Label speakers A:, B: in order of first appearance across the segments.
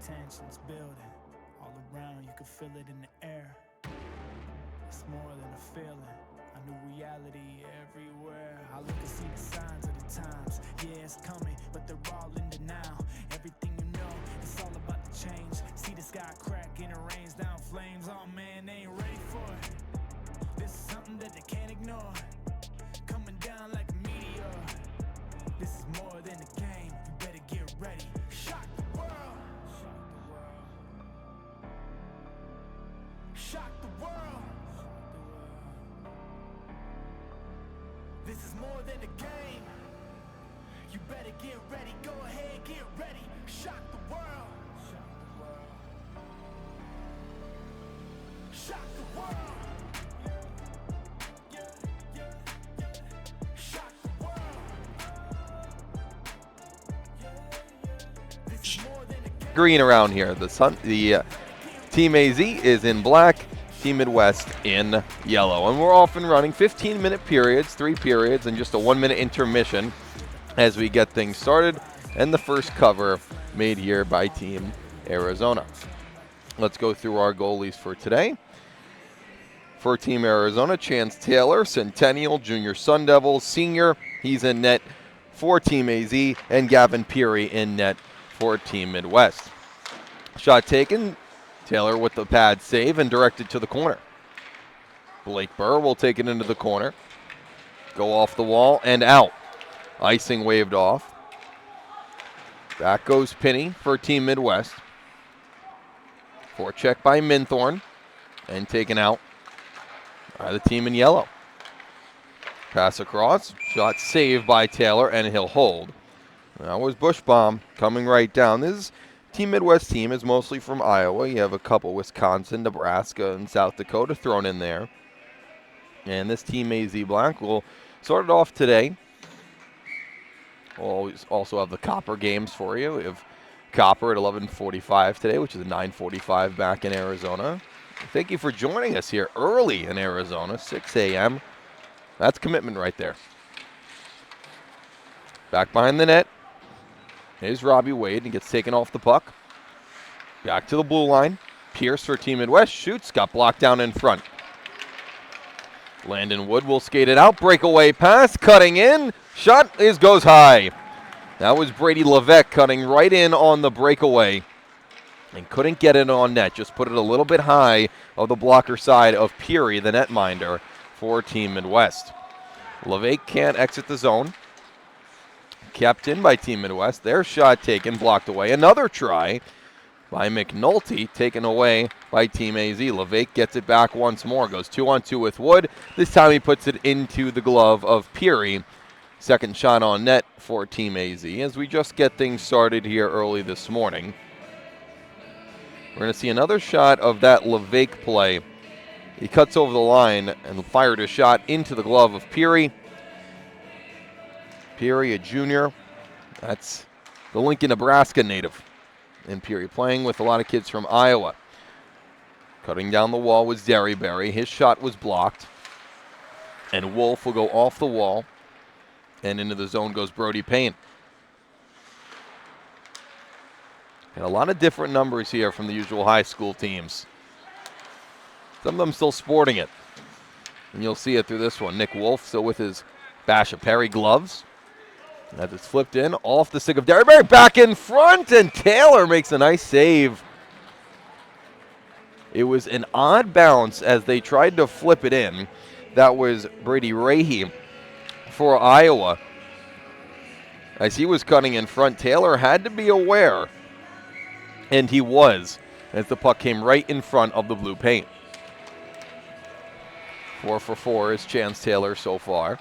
A: tension's building. All around, you can feel it in the air. It's more than a feeling. A new reality everywhere. I look and see the signs of the times. Yeah, it's coming, but they're all in denial. Everything you know, it's all about the change. See the sky crack and it rains down flames. Oh man, they ain't ready for it. This is something that they can't ignore. Coming down like a meteor. This is more than a game. You better get ready. Shock the world. Shock the world. This is more than a game. You better get ready. Go ahead, get ready. Shock the world. Shock the world. Shock the world. This is more than a game.
B: Green around here. The Team AZ is in black, Team Midwest in yellow. And we're off and running 15-minute periods, 3 periods, and just a 1-minute intermission as we get things started. And the first cover made here by Team Arizona. Let's go through our goalies for today. For Team Arizona, Chance Taylor, Centennial, Junior Sun Devils, Senior. He's in net for Team AZ, and Gavin Peary in net for Team Midwest. Shot taken. Taylor with the pad save and directed to the corner. Blake Burr will take it into the corner. Go off the wall and out. Icing waved off. Back goes Pinney for Team Midwest. Forecheck by Minthorn and taken out by the team in yellow. Pass across. Shot saved by Taylor and he'll hold. That was Bushbaum coming right down. This Team Midwest team is mostly from Iowa. You have a couple Wisconsin, Nebraska, and South Dakota thrown in there. And this Team AZ Black will start it off today. We'll always also have the Copper games for you. We have Copper at 11:45 today, which is 9:45 back in Arizona. Thank you for joining us here early in Arizona, 6 a.m. That's commitment right there. Back behind the net. Here's Robbie Wade and gets taken off the puck. Back to the blue line. Pierce for Team Midwest shoots, got blocked down in front. Landon Wood will skate it out. Breakaway pass, cutting in. Shot goes high. That was Brady Levesque cutting right in on the breakaway. And couldn't get it on net. Just put it a little bit high of the blocker side of Peary, the netminder, for Team Midwest. Levesque can't exit the zone. Kept in by Team Midwest. Their shot taken, blocked away. Another try by McNulty, taken away by Team AZ. Levesque gets it back once more. Goes 2-on-2 with Wood. This time he puts it into the glove of Peary. Second shot on net for Team AZ as we just get things started here early this morning. We're going to see another shot of that Levesque play. He cuts over the line and fired a shot into the glove of Peary. Peary, a junior. That's the Lincoln, Nebraska native. And Peary playing with a lot of kids from Iowa. Cutting down the wall was Derryberry. His shot was blocked. And Wolf will go off the wall. And into the zone goes Brody Payne. And a lot of different numbers here from the usual high school teams. Some of them still sporting it. And you'll see it through this one. Nick Wolf still with his Basha Perry gloves. As it's flipped in, off the stick of Derryberry, back in front, and Taylor makes a nice save. It was an odd bounce as they tried to flip it in. That was Brady Rahe for Iowa. As he was cutting in front, Taylor had to be aware, and he was, as the puck came right in front of the blue paint. 4 for 4 is Chance Taylor so far.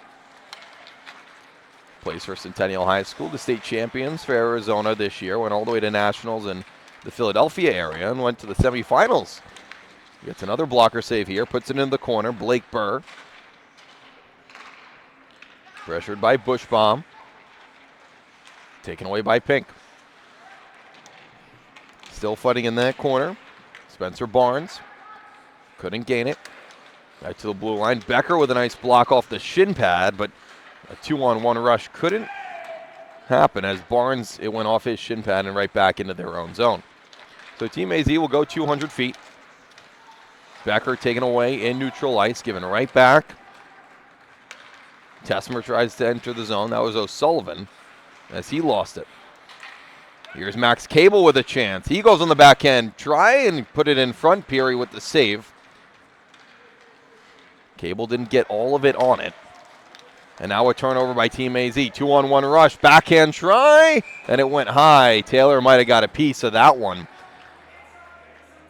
B: Plays for Centennial High School, the state champions for Arizona this year. Went all the way to nationals in the Philadelphia area and went to the semifinals. Gets another blocker save here, puts it in the corner. Blake Burr. Pressured by Bushbaum. Taken away by Pink. Still fighting in that corner. Spencer Barnes. Couldn't gain it. Back to the blue line. Becker with a nice block off the shin pad, but a 2-on-1 rush couldn't happen as Barnes, it went off his shin pad and right back into their own zone. So Team AZ will go 200 feet. Becker taken away in neutral ice, given right back. Tesmer tries to enter the zone. That was O'Sullivan as he lost it. Here's Max Cable with a chance. He goes on the back end. Try and put it in front. Peary with the save. Cable didn't get all of it on it. And now a turnover by Team AZ. 2-on-1 rush. Backhand try. And it went high. Taylor might have got a piece of that one.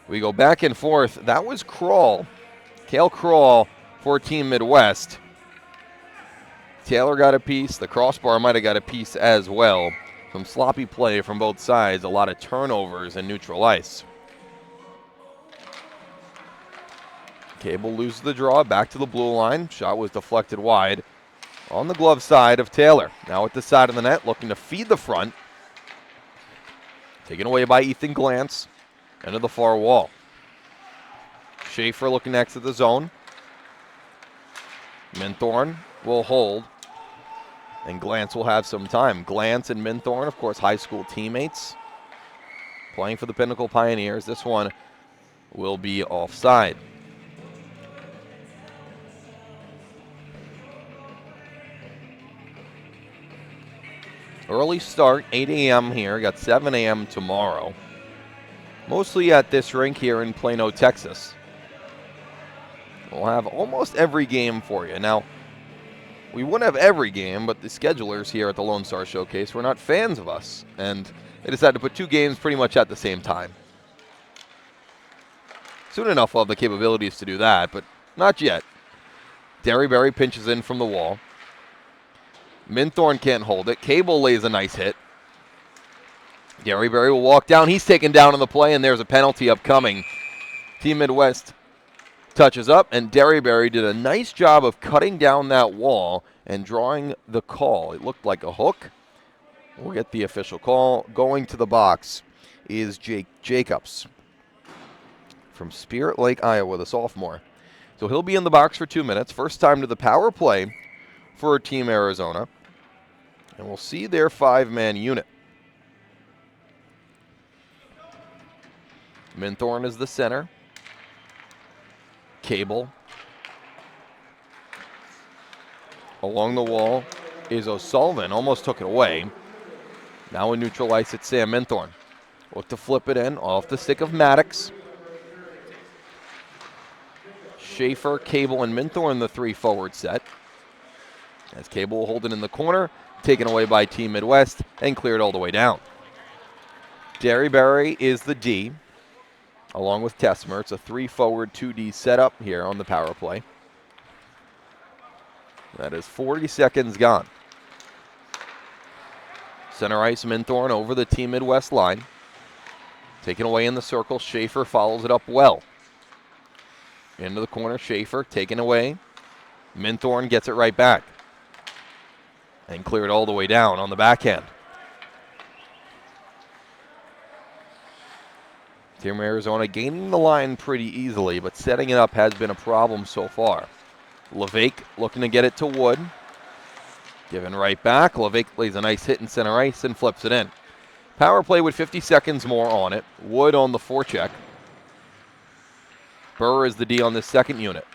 B: We go back and forth. That was Crawl. Cale Crawl for Team Midwest. Taylor got a piece. The crossbar might have got a piece as well. Some sloppy play from both sides. A lot of turnovers in neutral ice. Cable loses the draw. Back to the blue line. Shot was deflected wide on the glove side of Taylor. Now at the side of the net, looking to feed the front. Taken away by Ethan Glantz. Into the far wall. Schaefer looking next to the zone. Minthorn will hold. And Glantz will have some time. Glantz and Minthorn, of course, high school teammates. Playing for the Pinnacle Pioneers. This one will be offside. Early start, 8 a.m. here. Got 7 a.m. tomorrow. Mostly at this rink here in Plano, Texas. We'll have almost every game for you. Now, we wouldn't have every game, but the schedulers here at the Lone Star Showcase were not fans of us, and they decided to put 2 games pretty much at the same time. Soon enough we'll have the capabilities to do that, but not yet. Derryberry pinches in from the wall. Minthorn can't hold it. Cable lays a nice hit. Derryberry will walk down. He's taken down on the play, and there's a penalty upcoming. Team Midwest touches up, and Derryberry did a nice job of cutting down that wall and drawing the call. It looked like a hook. We'll get the official call. Going to the box is Jake Jacobs from Spirit Lake, Iowa, the sophomore. So he'll be in the box for 2 minutes. First time to the power play for Team Arizona. And we'll see their 5-man unit. Minthorn is the center. Cable. Along the wall is O'Sullivan. Almost took it away. Now in neutral ice, it's Sam Minthorn. Look to flip it in off the stick of Maddox. Schaefer, Cable, and Minthorn, the 3 forward set. As Cable will hold it in the corner. Taken away by Team Midwest and cleared all the way down. Derryberry is the D, along with Tesmer. It's a 3-forward, 2D setup here on the power play. That is 40 seconds gone. Center ice, Minthorn over the Team Midwest line. Taken away in the circle. Schaefer follows it up well. Into the corner, Schaefer taken away. Minthorn gets it right back. And cleared all the way down on the backhand. Team Arizona gaining the line pretty easily, but setting it up has been a problem so far. LeVake looking to get it to Wood. Given right back. LeVake lays a nice hit in center ice and flips it in. Power play with 50 seconds more on it. Wood on the forecheck. Burr is the D on this second unit.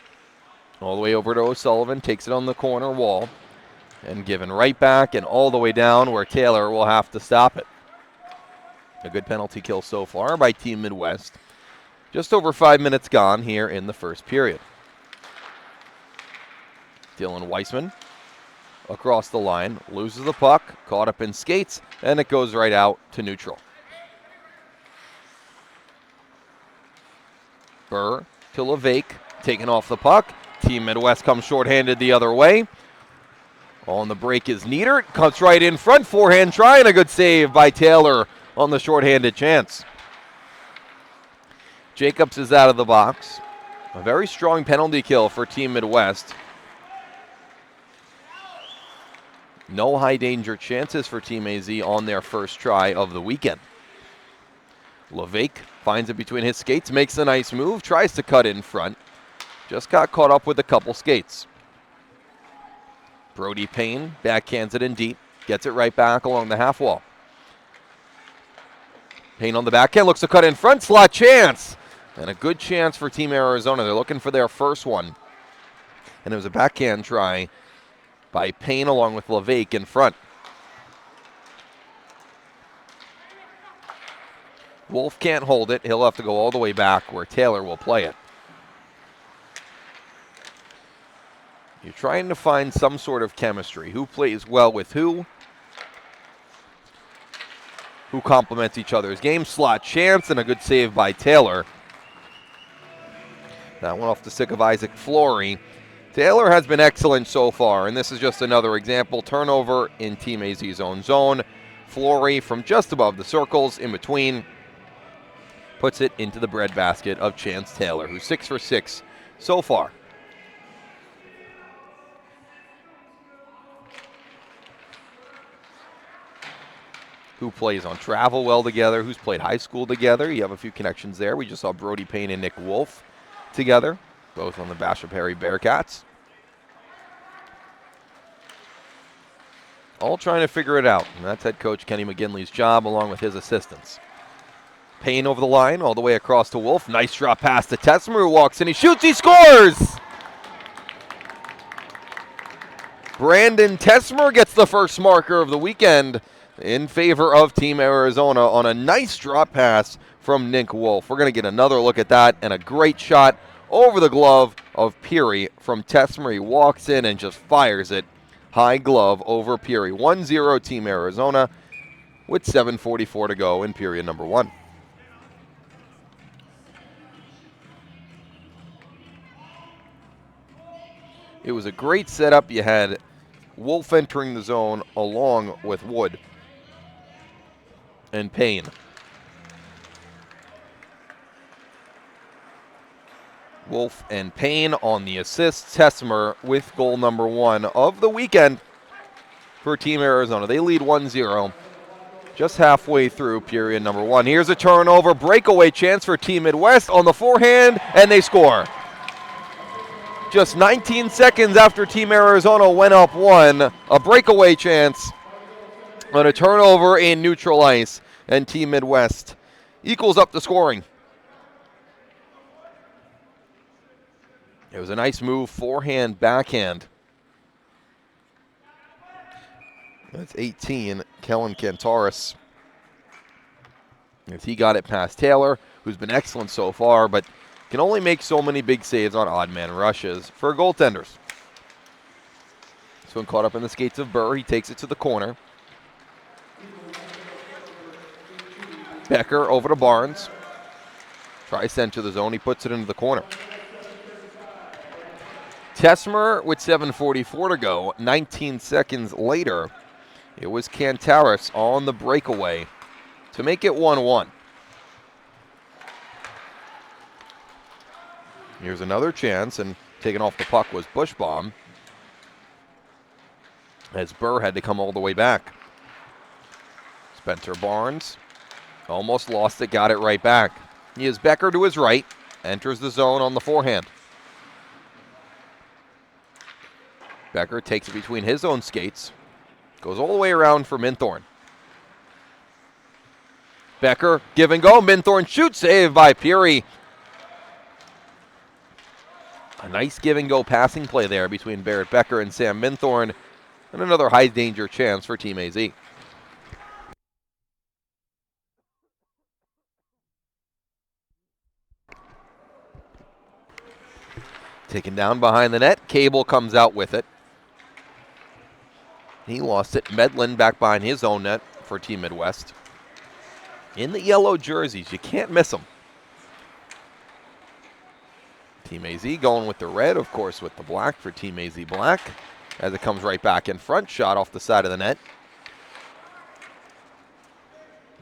B: All the way over to O'Sullivan. Takes it on the corner wall. And given right back and all the way down where Taylor will have to stop it. A good penalty kill so far by Team Midwest. Just over 5 minutes gone here in the first period. Dylan Weissman across the line, loses the puck, caught up in skates, and it goes right out to neutral. Burr to LeVake, taking off the puck. Team Midwest comes shorthanded the other way. On the break is Nieder, cuts right in front, forehand try, and a good save by Taylor on the shorthanded chance. Jacobs is out of the box. A very strong penalty kill for Team Midwest. No high danger chances for Team AZ on their first try of the weekend. LeVake finds it between his skates, makes a nice move, tries to cut in front. Just got caught up with a couple skates. Brody Payne backhands it in deep, gets it right back along the half wall. Payne on the backhand, looks to cut in front, slot chance. And a good chance for Team Arizona. They're looking for their first one. And it was a backhand try by Payne along with LeVake in front. Wolf can't hold it. He'll have to go all the way back where Taylor will play it. You're trying to find some sort of chemistry. Who plays well with who? Who complements each other's game? Slot chance and a good save by Taylor. That one off the stick of Isaac Flory. Taylor has been excellent so far, and this is just another example. Turnover in Team AZ's own zone. Flory from just above the circles, in between, puts it into the breadbasket of Chance Taylor, who's 6 for 6 so far. Who plays on travel well together, who's played high school together. You have a few connections there. We just saw Brody Payne and Nick Wolf together, both on the Bishop Harry Bearcats. All trying to figure it out, and that's head coach Kenny McGinley's job along with his assistants. Payne over the line, all the way across to Wolf. Nice drop pass to Tesmer, who walks in, he shoots, he scores! Brandon Tesmer gets the first marker of the weekend in favor of Team Arizona on a nice drop pass from Nick Wolf. We're going to get another look at that, and a great shot over the glove of Peary from Tesmer. He walks in and just fires it. High glove over Peary. 1-0 Team Arizona with 7:44 to go in period number 1. It was a great setup. You had Wolf entering the zone along with Wood and Payne. Wolf and Payne on the assist. Tesmer with goal number 1 of the weekend for Team Arizona. They lead 1-0 just halfway through period number 1. Here's a turnover, breakaway chance for Team Midwest on the forehand, and they score. Just 19 seconds after Team Arizona went up 1, a breakaway chance on a turnover in neutral ice, and Team Midwest equals up the scoring. It was a nice move, forehand, backhand. That's 18, Kellen Kantaris. If he got it past Taylor, who's been excellent so far, but can only make so many big saves on odd man rushes for goaltenders. This one caught up in the skates of Burr. He takes it to the corner. Becker over to Barnes. Tries to enter the zone. He puts it into the corner. Tesmer with 7:44 to go. 19 seconds later, it was Kantaris on the breakaway to make it 1-1. Here's another chance, and taking off the puck was Bushbaum, as Burr had to come all the way back. Spencer Barnes almost lost it, got it right back. He has Becker to his right, enters the zone on the forehand. Becker takes it between his own skates, goes all the way around for Minthorn. Becker, give and go, Minthorn shoots, save by Peary. A nice give-and-go passing play there between Barrett Becker and Sam Minthorn, and another high-danger chance for Team AZ. Taken down behind the net. Cable comes out with it. He lost it. Medlin back behind his own net for Team Midwest. In the yellow jerseys, you can't miss them. Team AZ going with the red, of course, with the black for Team AZ Black. As it comes right back in front, shot off the side of the net.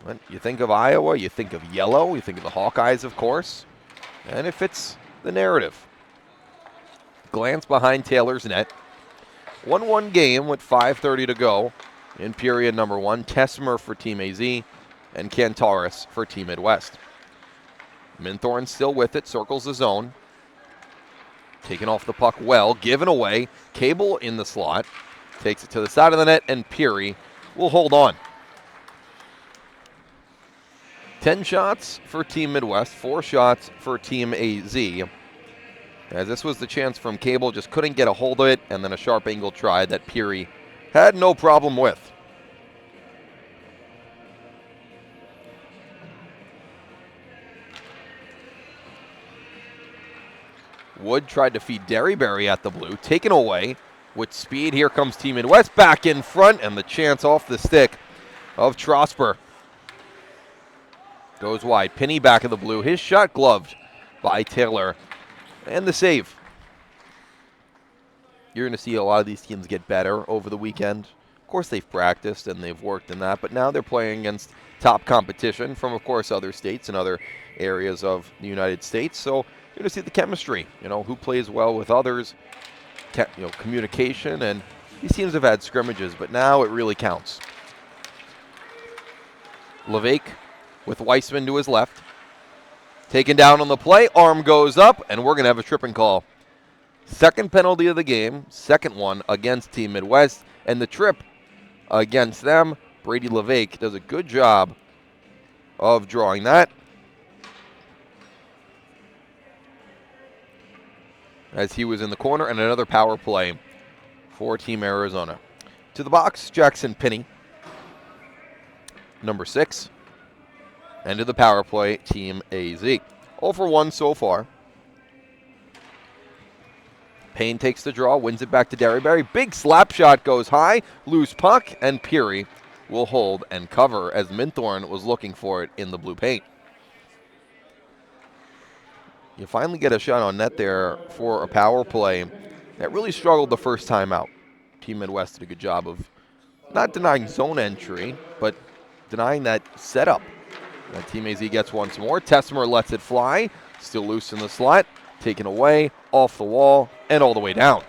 B: When you think of Iowa, you think of yellow, you think of the Hawkeyes, of course. And it fits the narrative. Glance behind Taylor's net. 1-1 game with 5:30 to go in period number 1. Tesmer for Team AZ and Kantaris for Team Midwest. Minthorn still with it, circles the zone. Taking off the puck well, given away. Cable in the slot. Takes it to the side of the net, and Peary will hold on. 10 shots for Team Midwest, 4 shots for Team AZ. As this was the chance from Cable, just couldn't get a hold of it, and then a sharp angle try that Peary had no problem with. Wood tried to feed Derryberry at the blue, taken away with speed. Here comes Team Midwest back in front, and the chance off the stick of Trosper. Goes wide. Pinney back in the blue. His shot gloved by Taylor. And the save. You're going to see a lot of these teams get better over the weekend. Of course, they've practiced and they've worked in that, but now they're playing against top competition from, of course, other states and other areas of the United States. So you're going to see the chemistry, who plays well with others, communication, and these teams have had scrimmages, but now it really counts. Levesque with Weissman to his left. Taken down on the play, arm goes up, and we're going to have a tripping call. Second penalty of the game, second one against Team Midwest, and the trip against them, Brady Levesque does a good job of drawing that. As he was in the corner, and another power play for Team Arizona. To the box, Jackson Pinney, number 6. And to the power play, Team AZ. 0 for 1 so far. Payne takes the draw, wins it back to Derryberry. Big slap shot goes high, loose puck, and Peary will hold and cover as Minthorn was looking for it in the blue paint. You finally get a shot on net there for a power play that really struggled the first time out. Team Midwest did a good job of not denying zone entry, but denying that setup. And Team AZ gets once more. Tessmer lets it fly. Still loose in the slot. Taken away, off the wall, and all the way down.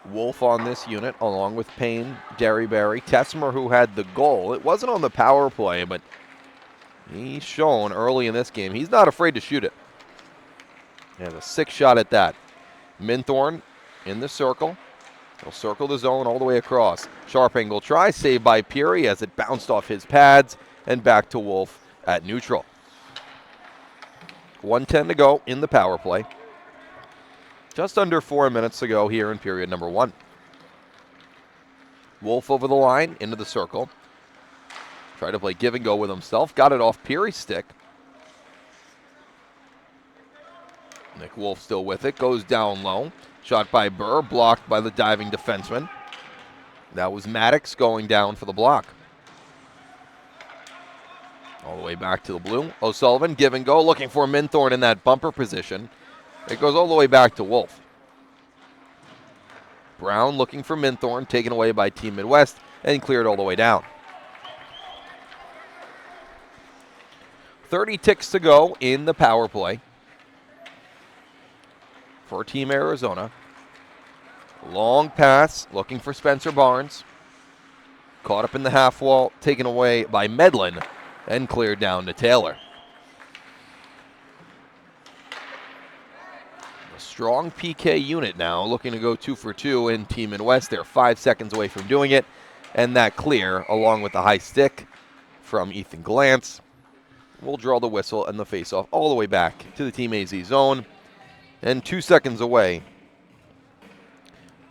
B: Wolf on this unit, along with Payne, Derryberry. Tessmer, who had the goal. It wasn't on the power play, but he's shown early in this game he's not afraid to shoot it. He has a 6 shot at that. Minthorn in the circle. He'll circle the zone all the way across. Sharp angle try, saved by Peary as it bounced off his pads and back to Wolf at neutral. 1:10 to go in the power play. Just under 4 minutes to go here in period number 1. Wolf over the line, into the circle. Tried to play give and go with himself. Got it off Peary's stick. Nick Wolf still with it. Goes down low. Shot by Burr, blocked by the diving defenseman. That was Maddox going down for the block. All the way back to the blue. O'Sullivan, give and go, looking for Minthorn in that bumper position. It goes all the way back to Wolf. Brown looking for Minthorn, taken away by Team Midwest, and cleared all the way down. 30 ticks to go in the power play for Team Arizona. Long pass, looking for Spencer Barnes. Caught up in the half wall, taken away by Medlin, and cleared down to Taylor. A strong PK unit now, looking to go 2 for 2 in Team Midwest. They're 5 seconds away from doing it, and that clear, along with the high stick from Ethan Glantz, will draw the whistle and the faceoff all the way back to the Team AZ zone. And 2 seconds away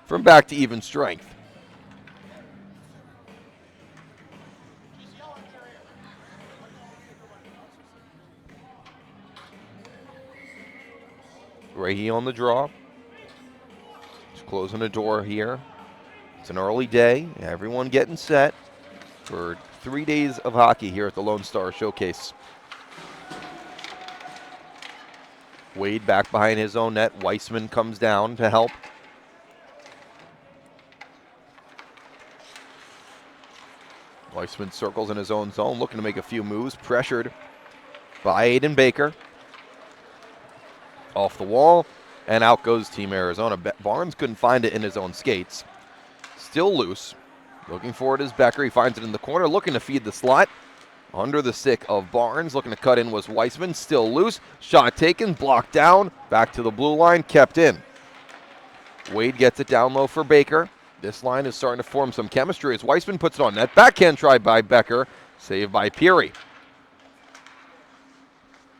B: from back to even strength. Rahe on the draw. Just closing the door here. It's an early day. Everyone getting set for 3 days of hockey here at the Lone Star Showcase. Wade back behind his own net. Weissman comes down to help. Weissman circles in his own zone, looking to make a few moves. Pressured by Aiden Baker. Off the wall, and out goes Team Arizona. Barnes couldn't find it in his own skates. Still loose. Looking for it is Becker. He finds it in the corner, looking to feed the slot. Under the stick of Barnes, looking to cut in was Weissman, still loose. Shot taken, blocked down, back to the blue line, kept in. Wade gets it down low for Baker. This line is starting to form some chemistry as Weissman puts it on net. Backhand try by Becker, saved by Peary.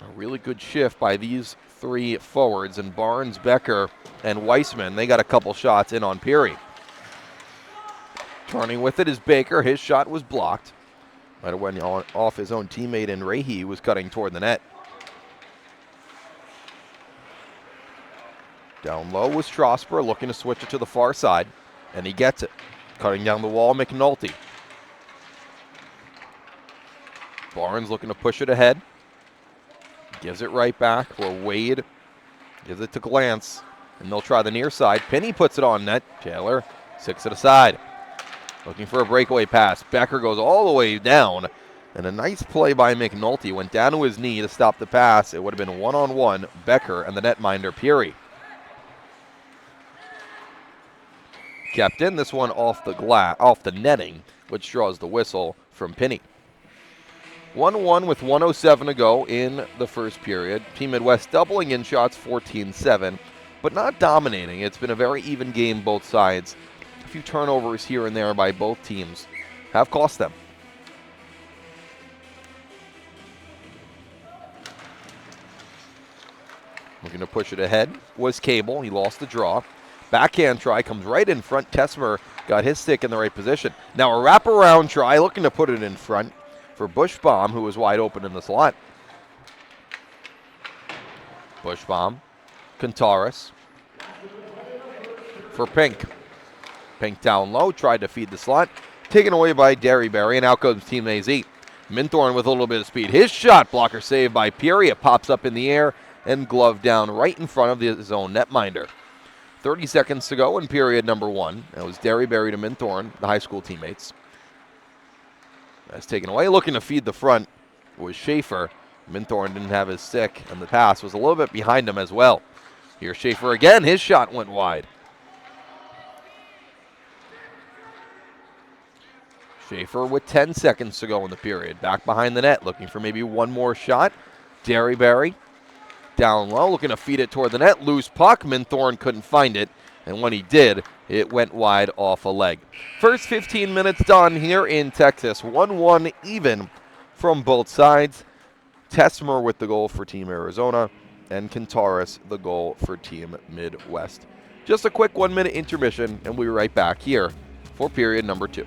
B: A really good shift by these three forwards, and Barnes, Becker, and Weissman, they got a couple shots in on Peary. Turning with it is Baker. His shot was blocked. Might have went off his own teammate, and Rahe was cutting toward the net. Down low was Strasburg, looking to switch it to the far side, and he gets it. Cutting down the wall, McNulty. Barnes looking to push it ahead. Gives it right back where Wade gives it to Glance, and they'll try the near side. Penny puts it on net. Taylor sticks it aside. Looking for a breakaway pass. Becker goes all the way down, and a nice play by McNulty. Went down to his knee to stop the pass. It would have been one-on-one, Becker and the netminder Peary. Kept in, this one off the netting, which draws the whistle from Penny. 1-1 with 1:07 to go in the first period. Team Midwest doubling in shots 14-7, but not dominating. It's been a very even game both sides. A few turnovers here and there by both teams have cost them. Looking to push it ahead was Cable. He lost the draw. Backhand try comes right in front. Tesmer got his stick in the right position. Now a wraparound try, looking to put it in front for Bushbaum, who was wide open in the slot. Bushbaum, Kantaris for Pink. Pink down low, tried to feed the slot. Taken away by Derryberry, and out comes Team AZ. Minthorn with a little bit of speed. His shot blocker saved by Peary. It pops up in the air and gloved down right in front of his own netminder. 30 seconds to go in period number one. That was Derryberry to Minthorn, the high school teammates. That's taken away. Looking to feed the front was Schaefer. Minthorn didn't have his stick, and the pass was a little bit behind him as well. Here's Schaefer again. His shot went wide. Schaefer with 10 seconds to go in the period. Back behind the net, looking for maybe one more shot. Derryberry down low, looking to feed it toward the net. Loose puck. Minthorn couldn't find it, and when he did, it went wide off a leg. First 15 minutes done here in Texas. 1-1 even from both sides. Tesmer with the goal for Team Arizona, and Kantaris the goal for Team Midwest. Just a quick 1-minute intermission, and we'll be right back here for period number two.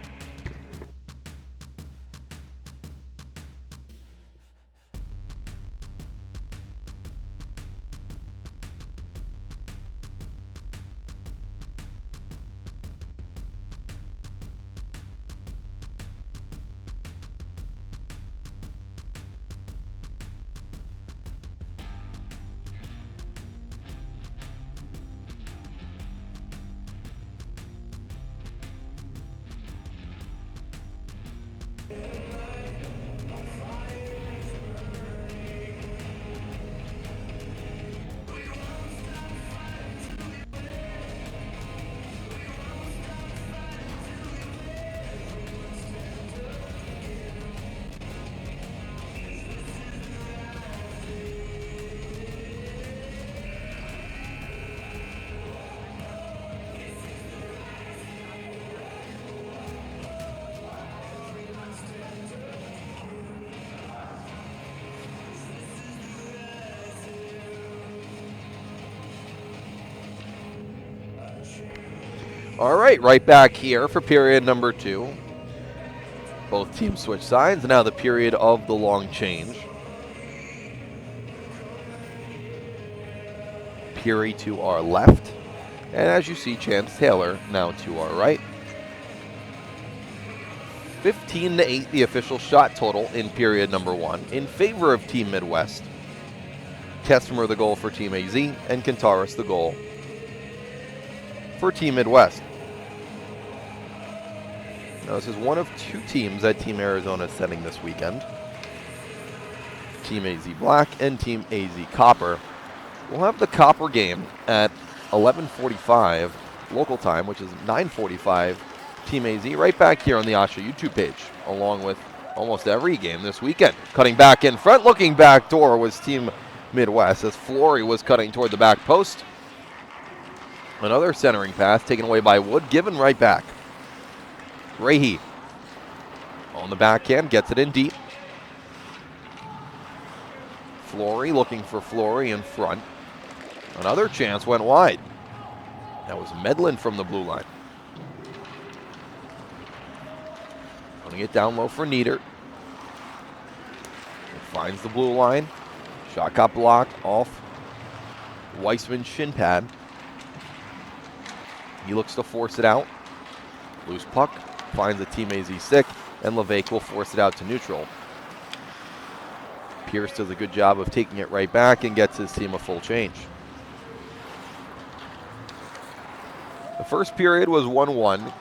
B: All right back here for period number two. Both teams switch sides. Now the period of the long change. Peary to our left. And as you see, Chance Taylor now to our right. 15-8 the official shot total in period number one in favor of Team Midwest. Tesmer the goal for Team AZ, and Kantaris the goal for Team Midwest. Now this is one of two teams that Team Arizona is sending this weekend. Team AZ Black and Team AZ Copper. We'll have the Copper game at 11:45 local time, which is 9:45 Team AZ, right back here on the Asha YouTube page, along with almost every game this weekend. Cutting back in front, looking back door was Team Midwest as Flory was cutting toward the back post. Another centering pass taken away by Wood, given right back. Rahe on the backhand, gets it in deep. Flory looking for Flory in front. Another chance went wide. That was Medlin from the blue line. Putting it down low for Nieder. Finds the blue line. Shot got blocked off Weissman's shin pad. He looks to force it out. Loose puck. Finds a Team AZ sick, and Levesque will force it out to neutral. Pierce does a good job of taking it right back and gets his team a full change. The first period was 1-1.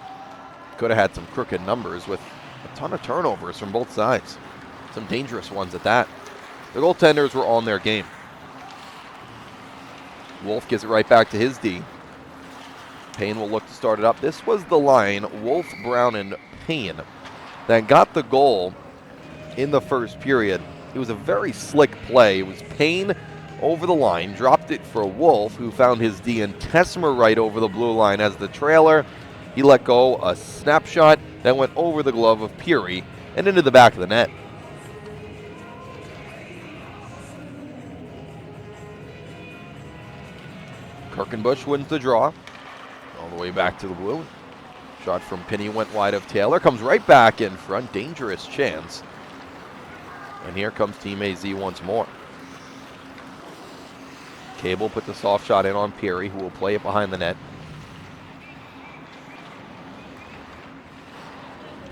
B: Could have had some crooked numbers with a ton of turnovers from both sides. Some dangerous ones at that. The goaltenders were on their game. Wolf gives it right back to his D. Payne will look to start it up. This was the line, Wolf, Brown, and Payne, that got the goal in the first period. It was a very slick play. It was Payne over the line, dropped it for Wolf, who found his D, and Tesmer right over the blue line as the trailer. He let go a snapshot that went over the glove of Peary and into the back of the net. Kirkenbush wins the draw. All the way back to the blue. Shot from Pinney went wide of Taylor. Comes right back in front. Dangerous chance. And here comes Team AZ once more. Cable put the soft shot in on Peary, who will play it behind the net.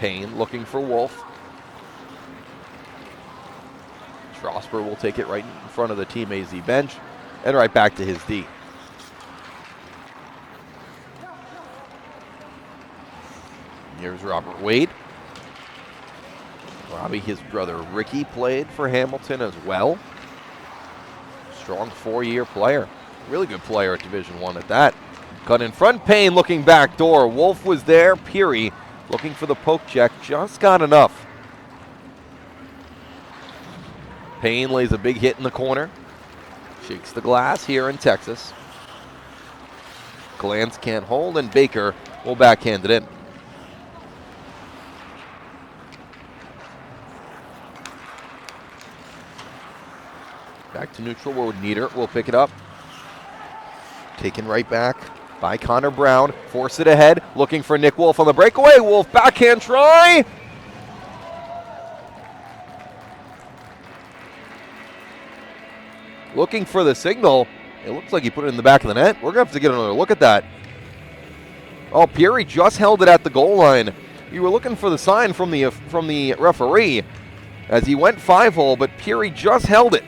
B: Payne looking for Wolf. Strasburg will take it right in front of the Team AZ bench and right back to his D. Here's Robert Wade. Robbie, his brother Ricky, played for Hamilton as well. Strong 4-year player. Really good player at Division I at that. Cut in front, Payne looking back door. Wolf was there. Peary looking for the poke check. Just got enough. Payne lays a big hit in the corner. Shakes the glass here in Texas. Glantz can't hold, and Baker will backhand it in. Back to neutral where Nieder will pick it up. Taken right back by Connor Brown. Force it ahead. Looking for Nick Wolf on the breakaway. Wolf backhand try. Looking for the signal. It looks like he put it in the back of the net. We're going to have to get another look at that. Oh, Peary just held it at the goal line. You were looking for the sign from the referee as he went 5-hole, but Peary just held it.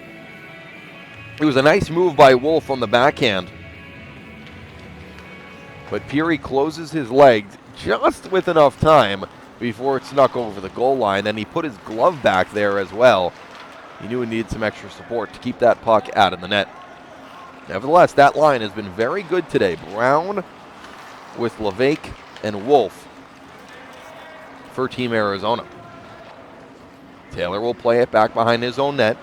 B: It was a nice move by Wolf on the backhand. But Peary closes his legs just with enough time before it snuck over the goal line, and he put his glove back there as well. He knew he needed some extra support to keep that puck out of the net. Nevertheless, that line has been very good today. Brown with Levesque and Wolf for Team Arizona. Taylor will play it back behind his own net.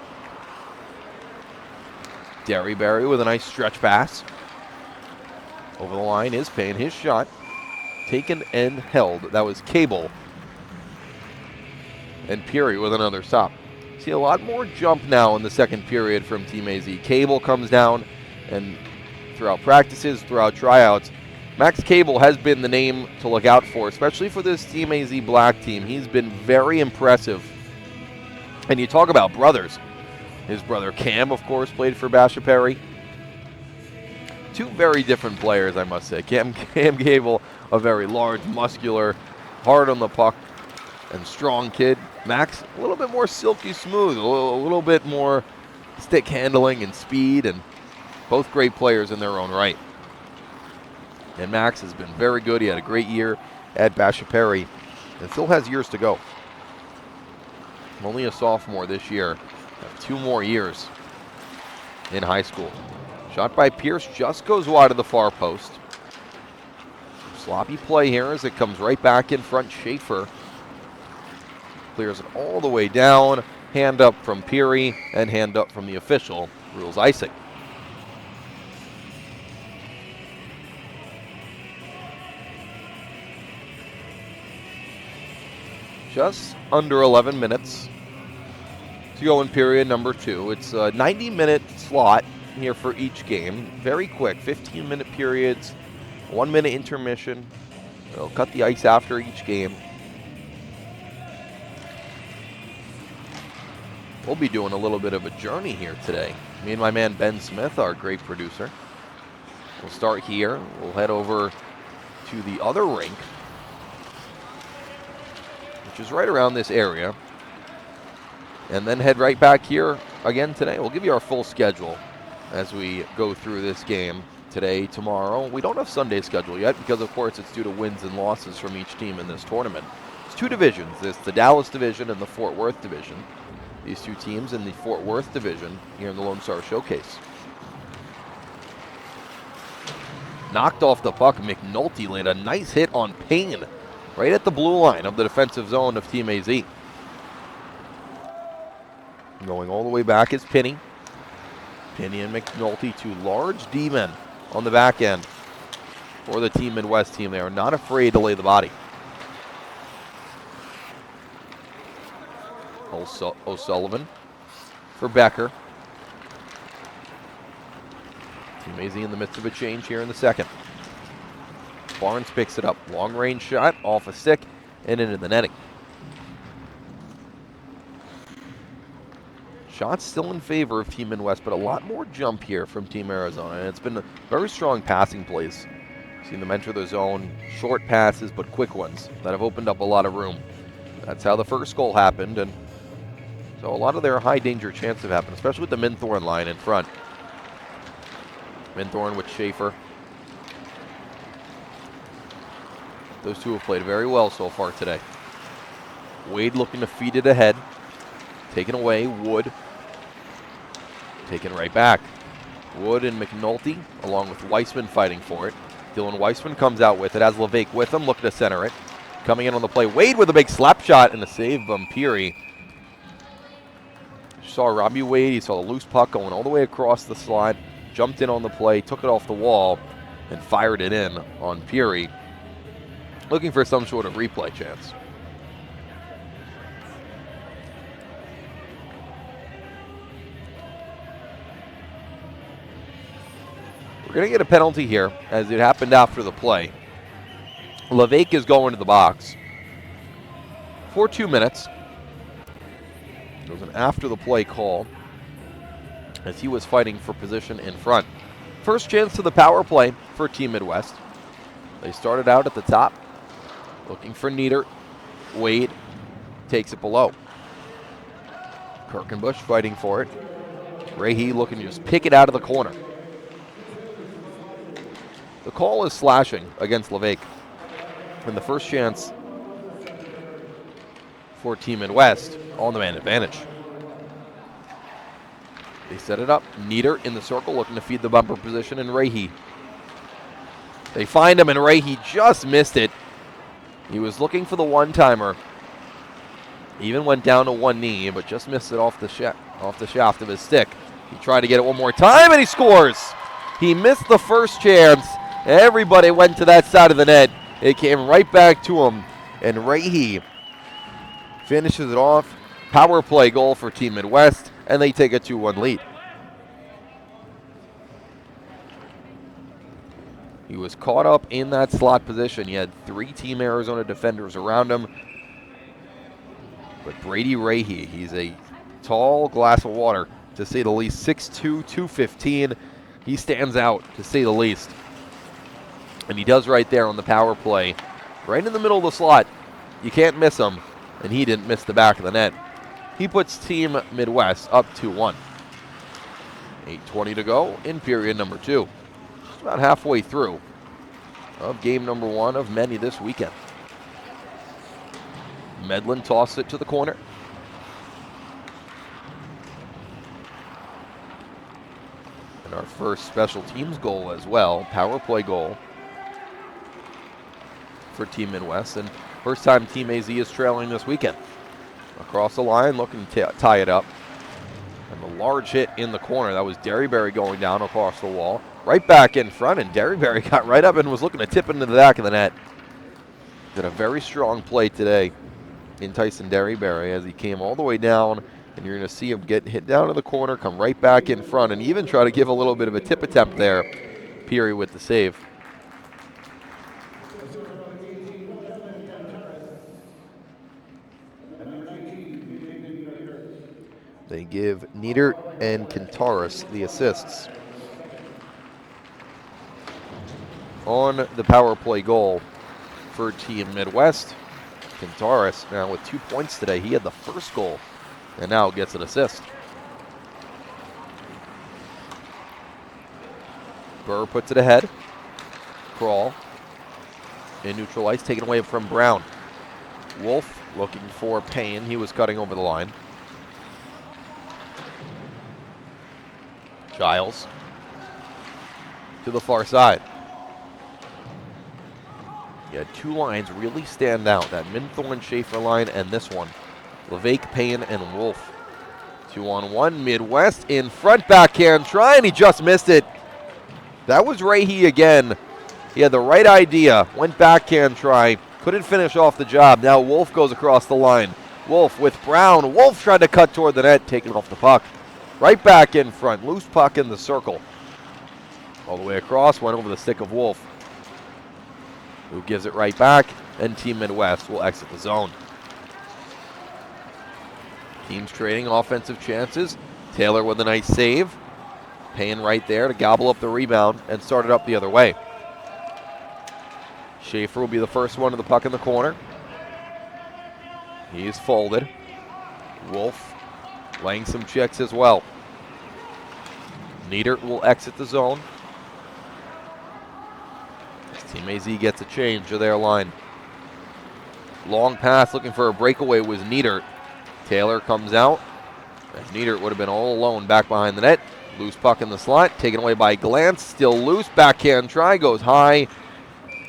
B: Derryberry with a nice stretch pass. Over the line is Payne. His shot taken and held. That was Cable. And Peary with another stop. See a lot more jump now in the second period from Team AZ. Cable comes down, and throughout practices, throughout tryouts, Max Cable has been the name to look out for, especially for this Team AZ Black team. He's been very impressive. And you talk about brothers. His brother Cam, of course, played for Basha Perry. Two very different players, I must say. Cam Cable, a very large, muscular, hard on the puck, and strong kid. Max, a little bit more silky smooth, a little bit more stick handling and speed, and both great players in their own right. And Max has been very good. He had a great year at Basha Perry and still has years to go. Only a sophomore this year. 2 more years in high school. Shot by Pierce just goes wide of the far post. Sloppy play here as it comes right back in front. Schaefer clears it all the way down. Hand up from Peary and hand up from the official, Rules Isaac. just under 11 minutes to go in period number 2. It's a 90-minute slot here for each game. Very quick, 15-minute periods, 1-minute intermission. They'll cut the ice after each game. We'll be doing a little bit of a journey here today. Me and my man Ben Smith, our great producer. We'll start here. We'll head over to the other rink, which is right around this area, and then head right back here again today. We'll give you our full schedule as we go through this game today, tomorrow. We don't have Sunday schedule yet because, of course, it's due to wins and losses from each team in this tournament. It's 2 divisions. There's the Dallas division and the Fort Worth division. These 2 teams in the Fort Worth division here in the Lone Star Showcase. Knocked off the puck. McNulty landed a nice hit on Payne right at the blue line of the defensive zone of Team AZ. Going all the way back is Pinney. Pinney and McNulty, 2 large D-men on the back end for the Team Midwest team. They are not afraid to lay the body. O'Sullivan for Becker. Team AZ in the midst of a change here in the second. Barnes picks it up. Long range shot off a stick and into the netting. Shots still in favor of Team Midwest, but a lot more jump here from Team Arizona. And it's been a very strong passing plays. Seen them enter the zone, short passes, but quick ones that have opened up a lot of room. That's how the first goal happened, and so a lot of their high danger chances have happened, especially with the Minthorn line in front. Minthorn with Schaefer. Those 2 have played very well so far today. Wade looking to feed it ahead. Taken away, Wood. Taken right back. Wood and McNulty, along with Weissman fighting for it. Dylan Weissman comes out with it, has Levesque with him, looking to center it. Coming in on the play, Wade with a big slap shot and a save from Peary. You saw Robbie Wade, he saw the loose puck going all the way across the slot, jumped in on the play, took it off the wall, and fired it in on Peary, looking for some sort of replay chance. We're going to get a penalty here, as it happened after the play. Levesque is going to the box for 2 minutes. It was an after-the-play call, as he was fighting for position in front. First chance to the power play for Team Midwest. They started out at the top, looking for Nieder. Wade takes it below. Kirkenbush fighting for it. Rahe looking to just pick it out of the corner. The call is slashing against Levesque. And the first chance for Team Midwest on the man advantage. They set it up. Nieder in the circle looking to feed the bumper position, and Rahe. They find him, and Rahe just missed it. He was looking for the one-timer. Even went down to one knee, but just missed it off the shaft of his stick. He tried to get it one more time, and he scores. He missed the first chance. Everybody went to that side of the net. It came right back to him, and Rahe finishes it off. Power play goal for Team Midwest, and they take a 2-1 lead. He was caught up in that slot position. He had 3 Team Arizona defenders around him. But Brady Rahe, he's a tall glass of water, to say the least. 6'2", 215. He stands out, to say the least. And he does right there on the power play. Right in the middle of the slot. You can't miss him. And he didn't miss the back of the net. He puts Team Midwest up 2-1. 8:20 to go in period number 2. Just about halfway through of game number 1 of many this weekend. Medlin tosses it to the corner. And our first special teams goal as well, power play goal for Team Midwest. And first time Team AZ is trailing this weekend. Across the line, looking to tie it up. And the large hit in the corner, that was Derryberry going down across the wall. Right back in front, and Derryberry got right up and was looking to tip into the back of the net. Did a very strong play today in Tyson Derryberry as he came all the way down, and you're going to see him get hit down to the corner, come right back in front, and even try to give a little bit of a tip attempt there. Peary with the save. They give Niedert and Kintaris the assists. On the power play goal for Team Midwest, Kintaris now with 2 points today. He had the first goal and now gets an assist. Burr puts it ahead. Crawl in neutral ice, taken away from Brown. Wolf looking for Payne. He was cutting over the line. Giles to the far side. Yeah, two lines really stand out. That Minthorn-Schaefer line and this one. Levesque, Payne, and Wolf. 2-on-1, Midwest in front, backhand try, and he just missed it. That was Rahe again. He had the right idea, went backhand try, couldn't finish off the job. Now Wolf goes across the line. Wolf with Brown. Wolf tried to cut toward the net, taking off the puck. Right back in front, loose puck in the circle. All the way across, went over the stick of Wolf, who gives it right back, and Team Midwest will exit the zone. Teams trading offensive chances. Taylor with a nice save. Payne right there to gobble up the rebound and start it up the other way. Schaefer will be the first one to the puck in the corner. He's folded. Wolf laying some checks as well. Niedert will exit the zone. Team AZ gets a change of their line. Long pass looking for a breakaway was Niedert. Taylor comes out. As Niedert would have been all alone back behind the net. Loose puck in the slot, taken away by Glantz. Still loose, backhand try, goes high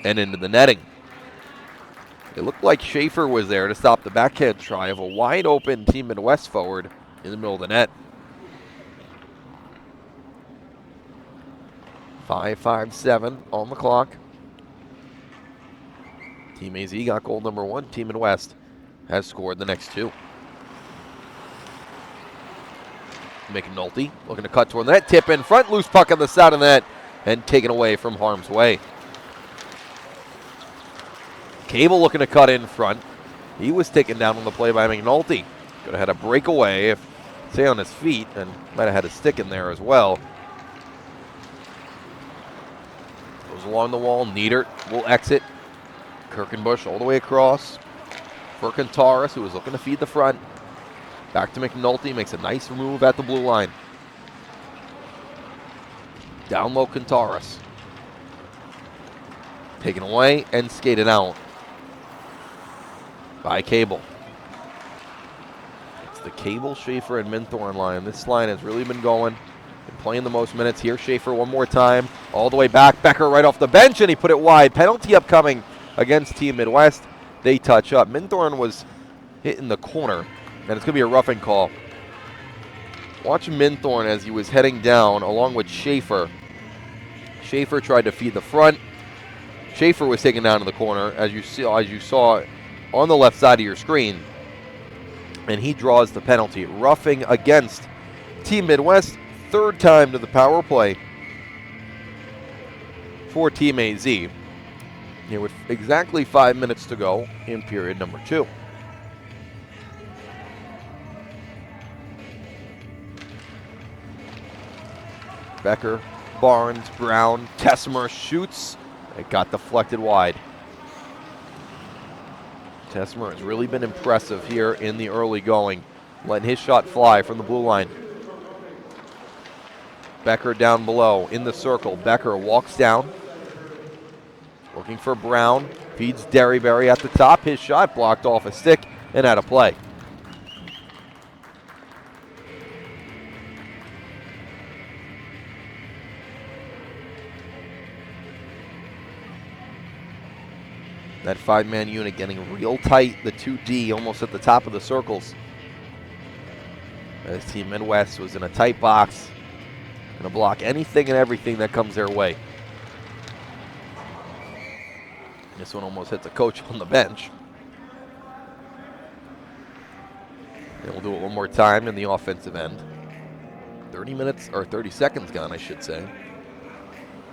B: and into the netting. It looked like Schaefer was there to stop the backhand try of a wide open Team Midwest forward in the middle of the net. 5:57 on the clock. Team AZ got goal number one. Team Midwest has scored the next two. McNulty looking to cut toward the net. Tip in front. Loose puck on the side of the net and taken away from harm's way. Cable looking to cut in front. He was taken down on the play by McNulty. Could have had a breakaway if, stay on his feet, and might have had a stick in there as well. Goes along the wall. Niedert will exit. Kirkenbush all the way across for Kintaris, who was looking to feed the front. Back to McNulty, makes a nice move at the blue line. Down low, Kintaris. Taken away and skated out by Cable. It's the Cable, Schaefer, and Minthorn line. This line has really been going, been playing the most minutes. Here, Schaefer one more time, all the way back. Becker right off the bench, and he put it wide. Penalty upcoming against Team Midwest. They touch up. Minthorn was hit in the corner, and it's going to be a roughing call. Watch Minthorn as he was heading down along with Schaefer. Schaefer tried to feed the front. Schaefer was taken down to the corner, as you saw on the left side of your screen, and he draws the penalty. Roughing against Team Midwest, third time to the power play for Team AZ. Here with exactly 5 minutes to go in period number 2. Becker, Barnes, Brown, Tessimer shoots. It got deflected wide. Tessimer has really been impressive here in the early going, letting his shot fly from the blue line. Becker down below in the circle. Becker walks down, looking for Brown. Feeds Derryberry at the top. His shot blocked off a stick and out of play. That five-man unit getting real tight. The 2D almost at the top of the circles. As Team Midwest was in a tight box. Going to block anything and everything that comes their way. This one almost hits a coach on the bench. And we'll do it one more time in the offensive end. 30 minutes, or 30 seconds gone, I should say,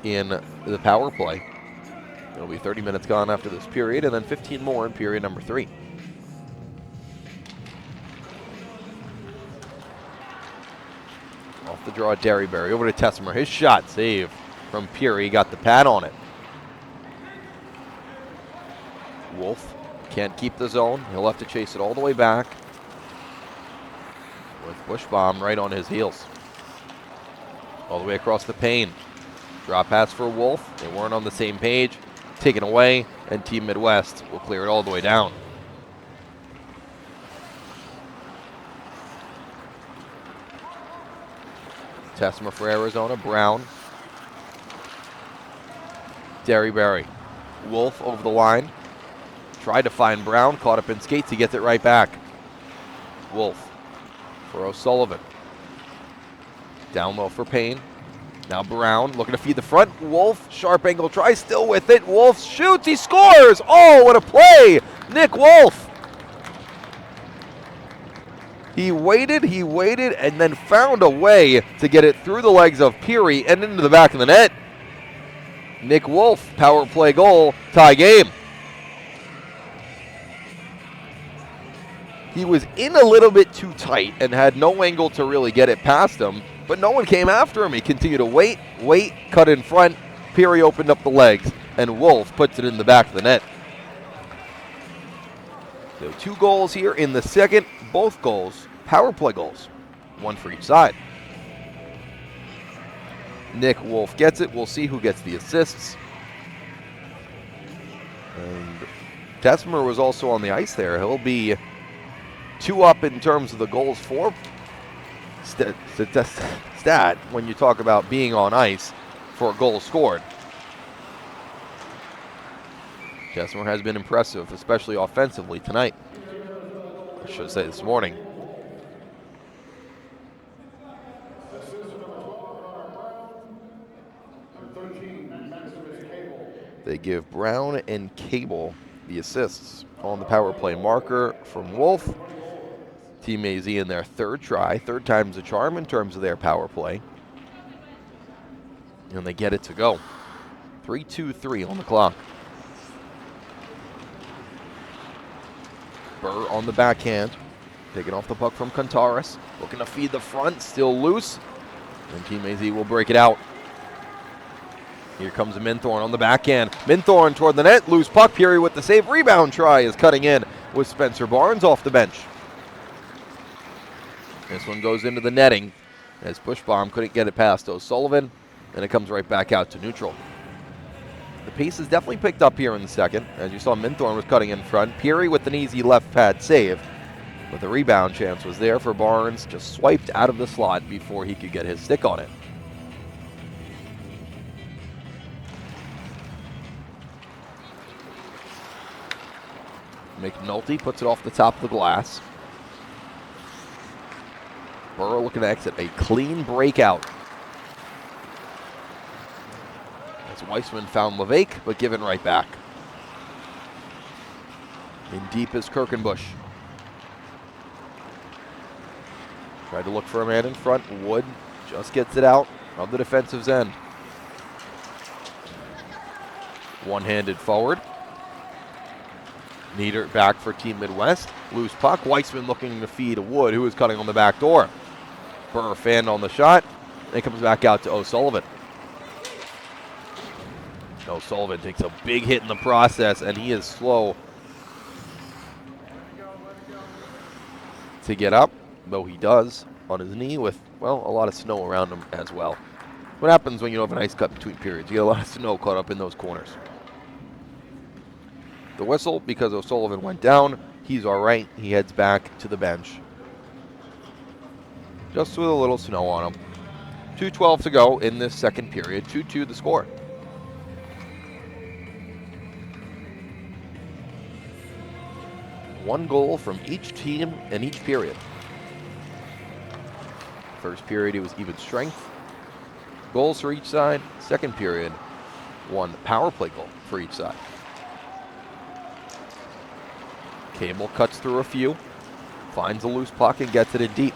B: in the power play. It'll be 30 minutes gone after this period, and then 15 more in period number 3. Off the draw, Derryberry over to Tessimer. His shot, save from Peary, got the pad on it. Wolf can't keep the zone. He'll have to chase it all the way back with Bushbaum right on his heels. All the way across the pane. Drop pass for Wolf. They weren't on the same page. Taken away, and Team Midwest will clear it all the way down. Tessimer for Arizona. Brown. Derryberry. Wolf over the line. Tried to find Brown. Caught up in skates. He gets it right back. Wolf for O'Sullivan. Down low for Payne. Now Brown looking to feed the front. Wolf, sharp angle try, still with it. Wolf shoots, he scores! Oh, what a play! Nick Wolf. He waited, and then found a way to get it through the legs of Peary and into the back of the net. Nick Wolf, power play goal, tie game. He was in a little bit too tight and had no angle to really get it past him, but no one came after him. He continued to wait, cut in front. Peary opened up the legs, and Wolf puts it in the back of the net. So 2 goals here in the second, both goals, power play goals, one for each side. Nick Wolf gets it. We'll see who gets the assists. And Tessimer was also on the ice there. He'll be 2 up in terms of the goals for stat when you talk about being on ice for a goal scored. Tessimer has been impressive, especially offensively tonight. I should say this morning. They give Brown and Cable the assists on the power play. Marker from Wolf. Team AZ in their 3rd try. 3rd time's a charm in terms of their power play. And they get it to go. 3-2-3 on the clock. Burr on the backhand. Taking off the puck from Contaris. Looking to feed the front. Still loose. And Team AZ will break it out. Here comes Minthorn on the backhand. Minthorn toward the net. Loose puck. Peary with the save. Rebound try is cutting in with Spencer Barnes off the bench. This one goes into the netting as Bushbaum couldn't get it past O'Sullivan, and it comes right back out to neutral. The pace has definitely picked up here in the second. As you saw, Minthorn was cutting in front. Peary with an easy left pad save, but the rebound chance was there for Barnes, just swiped out of the slot before he could get his stick on it. McNulty puts it off the top of the glass. Burrow looking to exit a clean breakout. As Weissman found Levesque, but given right back. In deep is Kirkenbush. Tried to look for a man in front. Wood just gets it out of the defensive's end. One-handed forward. Nieder back for Team Midwest. Loose puck. Weissman looking to feed Wood, who is cutting on the back door. Burr fanned on the shot. And it comes back out to O'Sullivan. O'Sullivan takes a big hit in the process, and he is slow to get up, though he does on his knee with, well, a lot of snow around him as well. What happens when you have an ice cut between periods? You get a lot of snow caught up in those corners. The whistle, because O'Sullivan went down, he's all right. He heads back to the bench. Just with a little snow on him. 2:12 to go in this second period. 2-2 the score. One goal from each team in each period. First period, it was even strength. Goals for each side. Second period, 1 power play goal for each side. Cable cuts through a few. finds a loose puck and gets it in deep.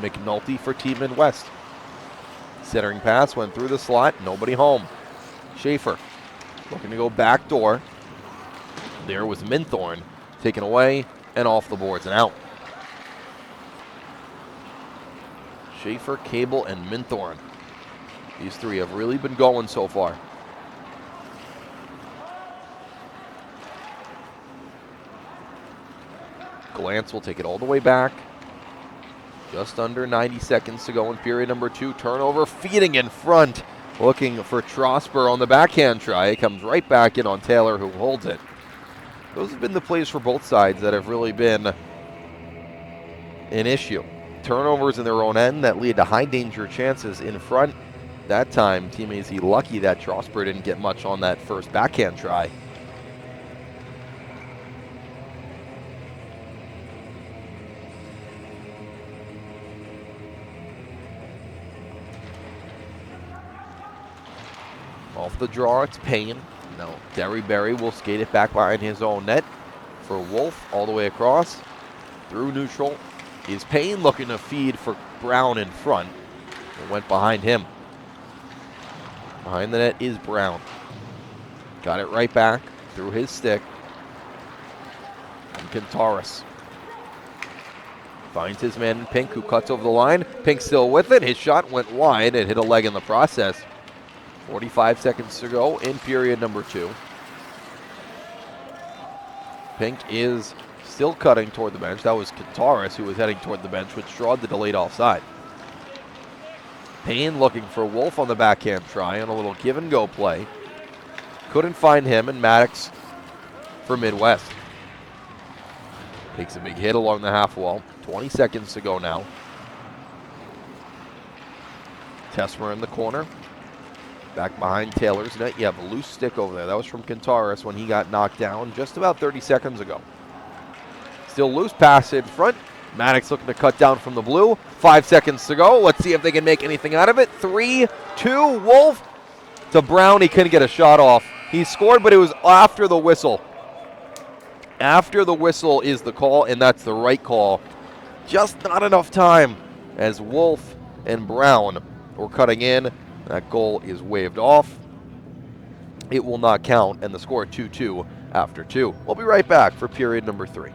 B: McNulty for Team Midwest. Centering pass went through the slot, nobody home. Schaefer looking to go back door. There was Minthorn taken away and off the boards and out. Schaefer, Cable, and Minthorn. These three have really been going so far. Glantz will take it all the way back. Just under 90 seconds to go in period number 2. Turnover, feeding in front. Looking for Trosper on the backhand try. It comes right back in on Taylor, who holds it. Those have been the plays for both sides that have really been an issue. Turnovers in their own end that lead to high danger chances in front. That time, Team AZ lucky that Trosper didn't get much on that first backhand try. Off the draw, it's Payne. No, Derry Berry will skate it back behind his own net for Wolf all the way across. Through neutral is Payne looking to feed for Brown in front. It went behind him. Behind the net is Brown. Got it right back through his stick. And Kantaris finds his man in Pink, who cuts over the line. Pink still with it. His shot went wide and hit a leg in the process. 45 seconds to go in period number 2. Pink is still cutting toward the bench. That was Kantaris who was heading toward the bench, which drawed the delayed offside. Payne looking for Wolf on the backhand try on a little give and go play. Couldn't find him, and Maddox for Midwest. Takes a big hit along the half wall. 20 seconds to go now. Tesmer in the corner. Back behind Taylor's net. You have a loose stick over there. That was from Kantaris when he got knocked down just about 30 seconds ago. Still loose pass in front. Maddox looking to cut down from the blue. 5 seconds to go. Let's see if they can make anything out of it. 3-2. Wolf to Brown. He couldn't get a shot off. He scored, but it was after the whistle. After the whistle is the call, and that's the right call. Just not enough time as Wolf and Brown were cutting in. That goal is waved off. It will not count, and the score 2-2 after 2. We'll be right back for period number 3.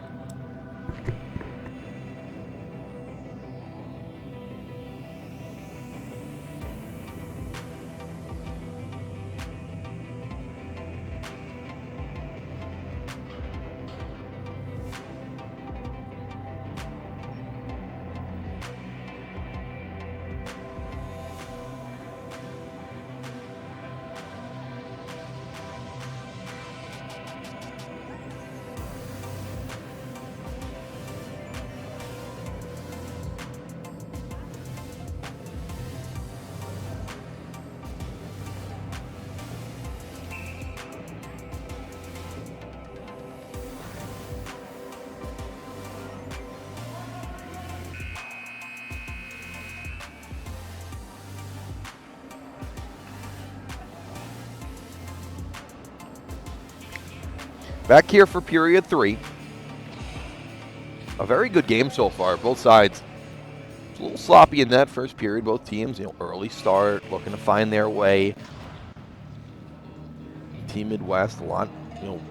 B: Back here for period 3. A very good game so far, both sides. It's a little sloppy in that first period. Both teams, early start, looking to find their way. Team Midwest, a lot,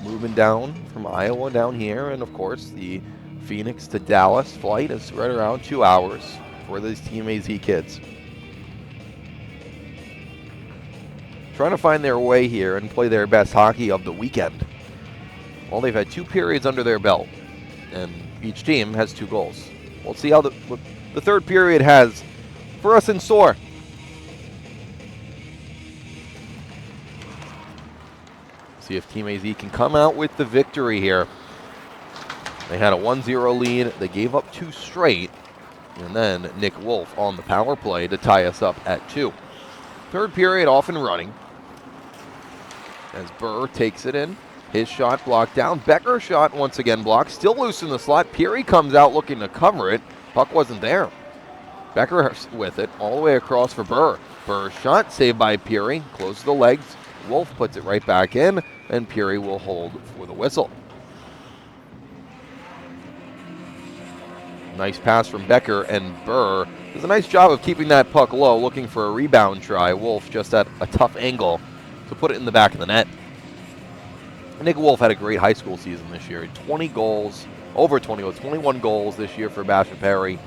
B: moving down from Iowa down here, and of course the Phoenix to Dallas flight is right around 2 hours for these Team AZ kids. Trying to find their way here and play their best hockey of the weekend. Well, they've had 2 periods under their belt, and each team has 2 goals. We'll see how the third period has for us in store. See if Team AZ can come out with the victory here. They had a 1-0 lead. They gave up 2 straight, and then Nick Wolf on the power play to tie us up at 2. Third period off and running as Burr takes it in. His shot blocked down. Becker's shot once again blocked. Still loose in the slot. Peary comes out looking to cover it. Puck wasn't there. Becker with it all the way across for Burr. Burr's shot saved by Peary. Closes the legs. Wolf puts it right back in, and Peary will hold for the whistle. Nice pass from Becker, and Burr does a nice job of keeping that puck low, looking for a rebound try. Wolf just at a tough angle to put it in the back of the net. Nick Wolf had a great high school season this year. 20 goals, over 20 goals, 21 goals this year for Bastrop Perry.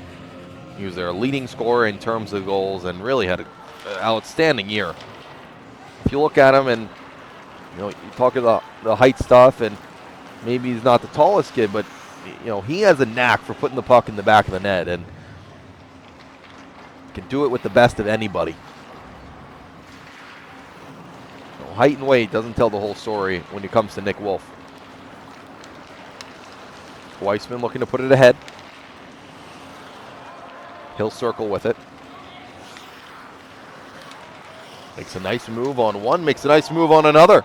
B: He was their leading scorer in terms of goals and really had an outstanding year. If you look at him and you talk about the height stuff, and maybe he's not the tallest kid, but he has a knack for putting the puck in the back of the net and can do it with the best of anybody. Height and weight doesn't tell the whole story when it comes to Nick Wolf. Weissman looking to put it ahead. He'll circle with it. Makes a nice move on one, makes a nice move on another.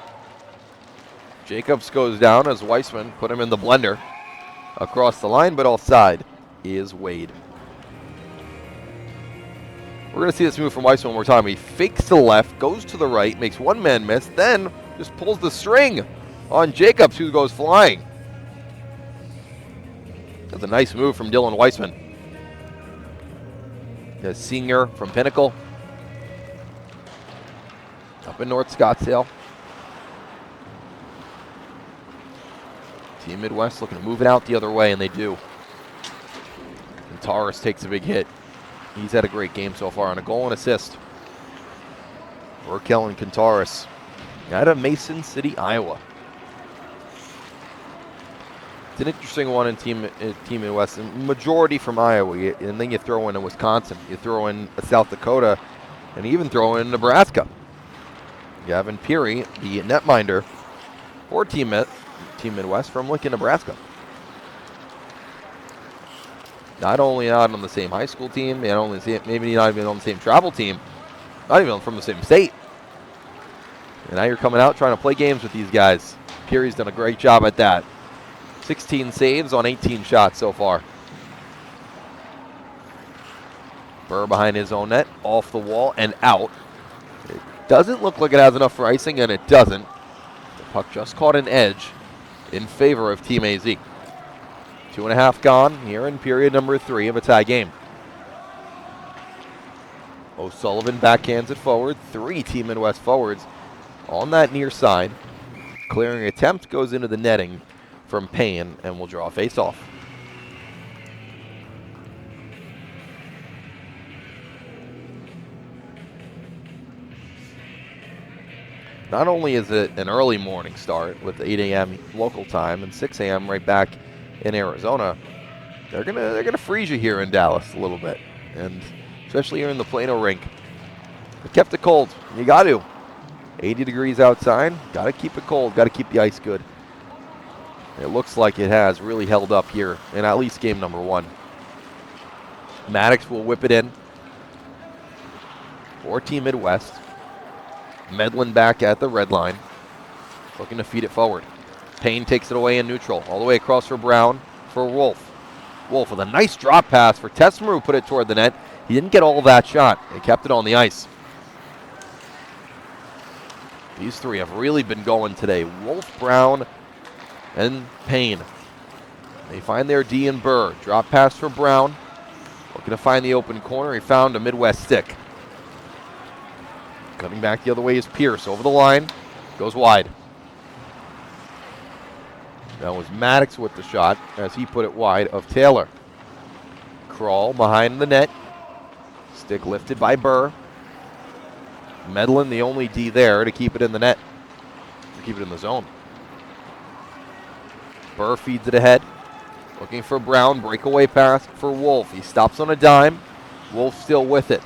B: Jacobs goes down as Weissman put him in the blender. Across the line, but offside is Wade. We're going to see this move from Weissman one more time. He fakes to the left, goes to the right, makes one man miss, then just pulls the string on Jacobs, who goes flying. That's a nice move from Dylan Weissman. The senior from Pinnacle. Up in North Scottsdale. Team Midwest looking to move it out the other way, and they do. And Taurus takes a big hit. He's had a great game so far on a goal and assist. Kellen Contaris out of Mason City, Iowa. It's an interesting one in Team Midwest. Majority from Iowa, and then you throw in a Wisconsin, you throw in a South Dakota, and even throw in Nebraska. Gavin Peary, the netminder for Team Midwest from Lincoln, Nebraska. Not only not on the same high school team, maybe not even on the same travel team, not even from the same state. And now you're coming out trying to play games with these guys. Peary's done a great job at that. 16 saves on 18 shots so far. Burr behind his own net, off the wall and out. It doesn't look like it has enough for icing, and it doesn't. The puck just caught an edge in favor of Team AZ. 2.5 gone here in period number 3 of a tie game. O'Sullivan backhands it forward. 3 Team Midwest forwards on that near side. Clearing attempt goes into the netting from Payne and will draw a face-off. Not only is it an early morning start with 8 a.m. local time and 6 a.m. right back in Arizona, they're gonna freeze you here in Dallas a little bit, and especially here in the Plano rink. They kept it cold. You got to. 80 degrees outside. Got to keep it cold. Got to keep the ice good. It looks like it has really held up here in at least game number 1. Maddox will whip it in for Team Midwest. Medlin back at the red line, looking to feed it forward. Payne takes it away in neutral, all the way across for Brown for Wolf. Wolf with a nice drop pass for Tessmer, who put it toward the net. He didn't get all of that shot. They kept it on the ice. These three have really been going today. Wolf, Brown, and Payne. They find their D and Burr. Drop pass for Brown. Looking to find the open corner. He found a Midwest stick. Coming back the other way is Pierce. Over the line. Goes wide. That was Maddox with the shot as he put it wide of Taylor. Crawl behind the net. Stick lifted by Burr. Medlin, the only D there to keep it in the net. To keep it in the zone. Burr feeds it ahead. Looking for Brown. Breakaway pass for Wolf. He stops on a dime. Wolf still with it.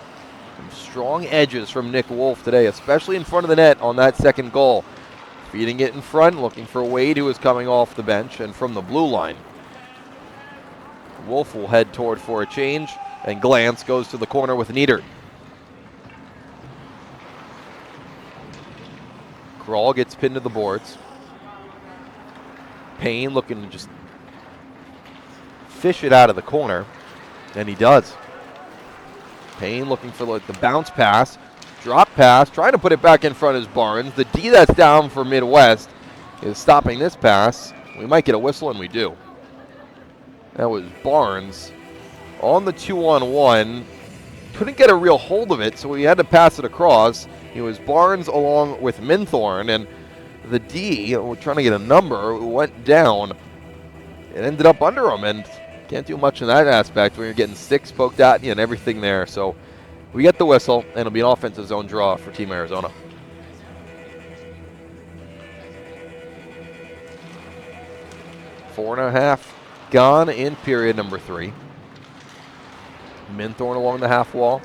B: Some strong edges from Nick Wolf today, especially in front of the net on that second goal. Feeding it in front, looking for Wade, who is coming off the bench and from the blue line. Wolf will head toward for a change, and Glantz goes to the corner with Nieder. Kral gets pinned to the boards. Payne looking to just fish it out of the corner, and he does. Payne looking for the bounce pass, drop pass, trying to put it back in front is Barnes. The D that's down for Midwest is stopping this pass. We might get a whistle, and we do. That was Barnes on the 2-on-1. Couldn't get a real hold of it, so he had to pass it across. It was Barnes along with Minthorn, and the D, trying to get a number, went down. It ended up under him, and can't do much in that aspect when you're getting sticks poked at you and everything there. So we get the whistle, and it'll be an offensive zone draw for Team Arizona. Four and a half gone in period number 3. Minthorn along the half wall.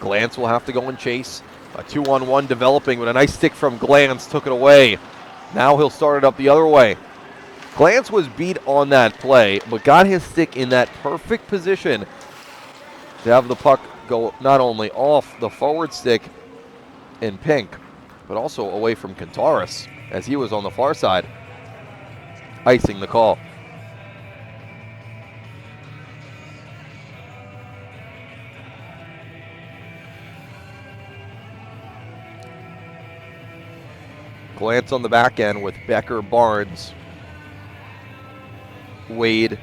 B: Glantz will have to go and chase. A 2-on-1 developing, but a nice stick from Glantz took it away. Now he'll start it up the other way. Glantz was beat on that play, but got his stick in that perfect position to have the puck go not only off the forward stick in pink, but also away from Kantaris as he was on the far side, icing the call. Glantz on the back end with Becker, Barnes, Wade,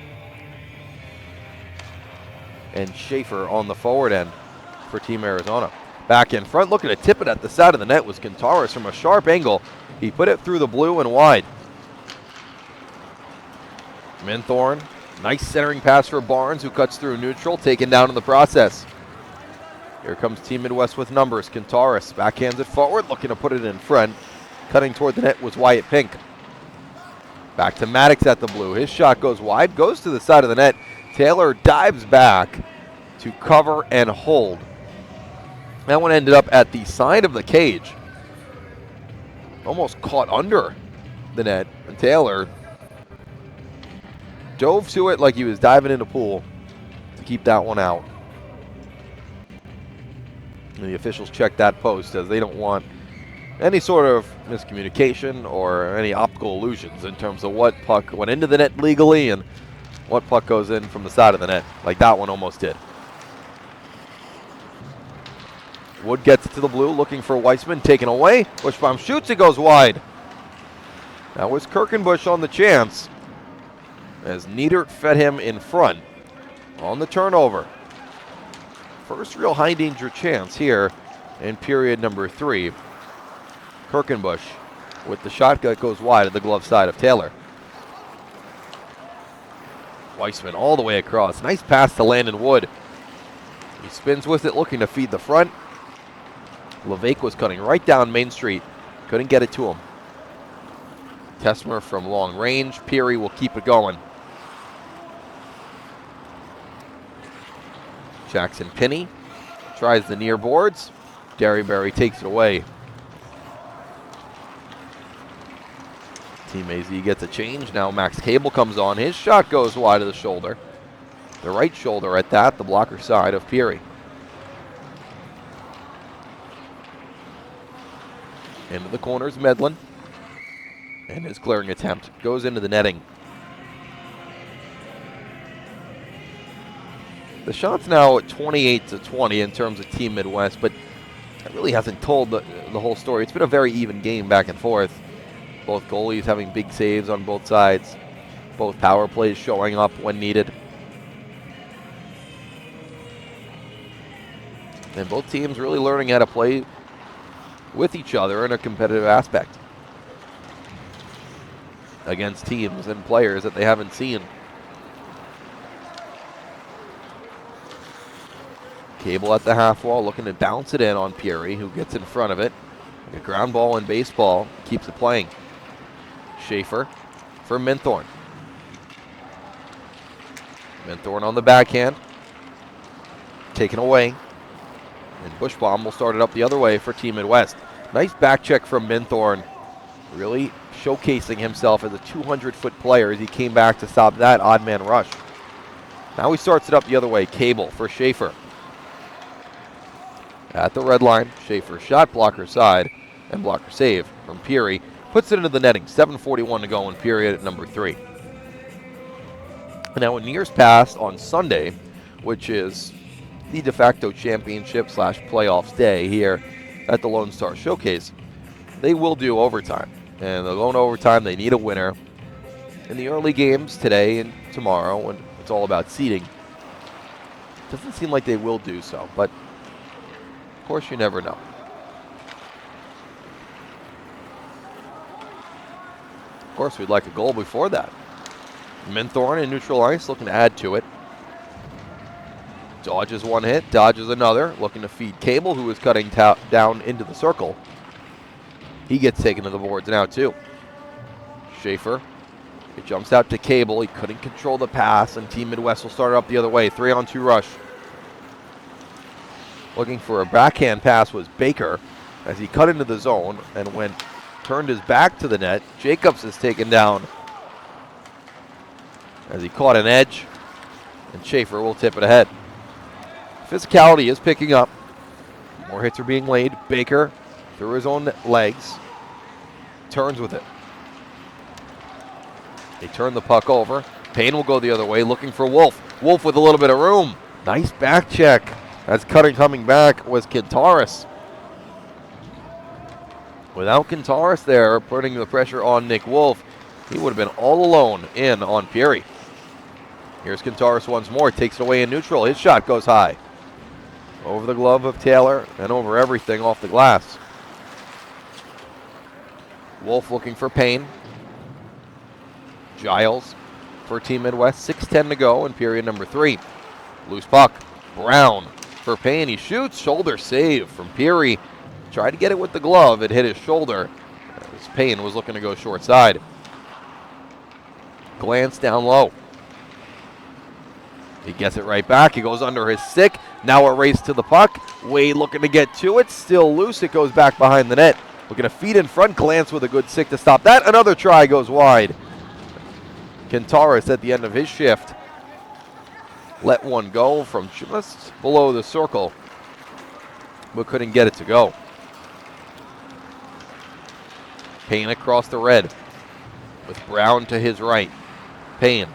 B: and Schaefer on the forward end for Team Arizona. Back in front, looking to tip it at the side of the net was Kantaris from a sharp angle. He put it through the blue and wide. Minthorn, nice centering pass for Barnes, who cuts through neutral, taken down in the process. Here comes Team Midwest with numbers. Kantaris backhands it forward, looking to put it in front. Cutting toward the net was Wyatt Pink. Back to Maddox at the blue. His shot goes wide, goes to the side of the net. Taylor dives back to cover and hold. That one ended up at the side of the cage. Almost caught under the net. And Taylor dove to it like he was diving in a pool to keep that one out. And the officials checked that post as they don't want any sort of miscommunication or any optical illusions in terms of what puck went into the net legally and what puck goes in from the side of the net, like that one almost did. Wood gets it to the blue, looking for Weissman, taken away. Bushbaum shoots, it goes wide. That was Kirkenbush on the chance, as Niedert fed him in front on the turnover. First real high danger chance here in period number 3. Kirkenbush with the shot that goes wide at the glove side of Taylor. Weissman all the way across. Nice pass to Landon Wood. He spins with it, looking to feed the front. Levesque was cutting right down Main Street. Couldn't get it to him. Tesmer from long range. Peary will keep it going. Jackson Pinney tries the near boards. Derryberry takes it away. Team AZ gets a change. Now Max Cable comes on. His shot goes wide of the shoulder. The right shoulder at that, the blocker side of Peary. Into the corners, Medlin. And his clearing attempt goes into the netting. The shot's now at 28-20 in terms of Team Midwest, but that really hasn't told the whole story. It's been a very even game back and forth. Both goalies having big saves on both sides. Both power plays showing up when needed. And both teams really learning how to play with each other in a competitive aspect against teams and players that they haven't seen. Cable at the half wall, looking to bounce it in on Peary, who gets in front of it. A ground ball in baseball, keeps it playing. Schaefer for Minthorn. Minthorn on the backhand. Taken away. And Bushbaum will start it up the other way for Team Midwest. Nice back check from Minthorn. Really showcasing himself as a 200-foot player as he came back to stop that odd man rush. Now he starts it up the other way. Cable for Schaefer. At the red line, Schaefer shot blocker side and blocker save from Peary. Puts it into the netting. 7:41 to go in period number 3. Now in years past on Sunday, which is the de facto championship / playoffs day here at the Lone Star Showcase, they will do overtime. And the lone overtime, they need a winner. In the early games today and tomorrow, when it's all about seeding, Doesn't seem like they will do so, but of course you never know. Of course, we'd like a goal before that. Minthorn in neutral ice, looking to add to it. Dodges one hit, dodges another, looking to feed Cable, who is cutting down into the circle. He gets taken to the boards now, too. Schaefer, it jumps out to Cable. He couldn't control the pass, and Team Midwest will start it up the other way. 3-on-2 rush. Looking for a backhand pass was Baker as he cut into the zone and turned his back to the net. Jacobs is taken down as he caught an edge, and Schaefer will tip it ahead. Physicality is picking up. More hits are being laid. Baker, through his own legs, turns with it. They turn the puck over. Payne will go the other way, looking for Wolf. Wolf with a little bit of room. Nice back check. As coming back was Kintaris. Without Kintaris there, putting the pressure on Nick Wolf, he would have been all alone in on Peary. Here's Kintaris once more. Takes it away in neutral. His shot goes high. Over the glove of Taylor and over everything off the glass. Wolf looking for Payne. Giles for Team Midwest. 6:10 to go in period number 3. Loose puck. Brown for Payne. He shoots. Shoulder save from Peary. Tried to get it with the glove. It hit his shoulder as Payne was looking to go short side. Glance down low. He gets it right back. He goes under his stick. Now a race to the puck. Wade looking to get to it. Still loose. It goes back behind the net. Looking to feed in front. Glance with a good stick to stop that. Another try goes wide. Kintaris at the end of his shift let one go from just below the circle, but couldn't get it to go. Payne across the red with Brown to his right. Payne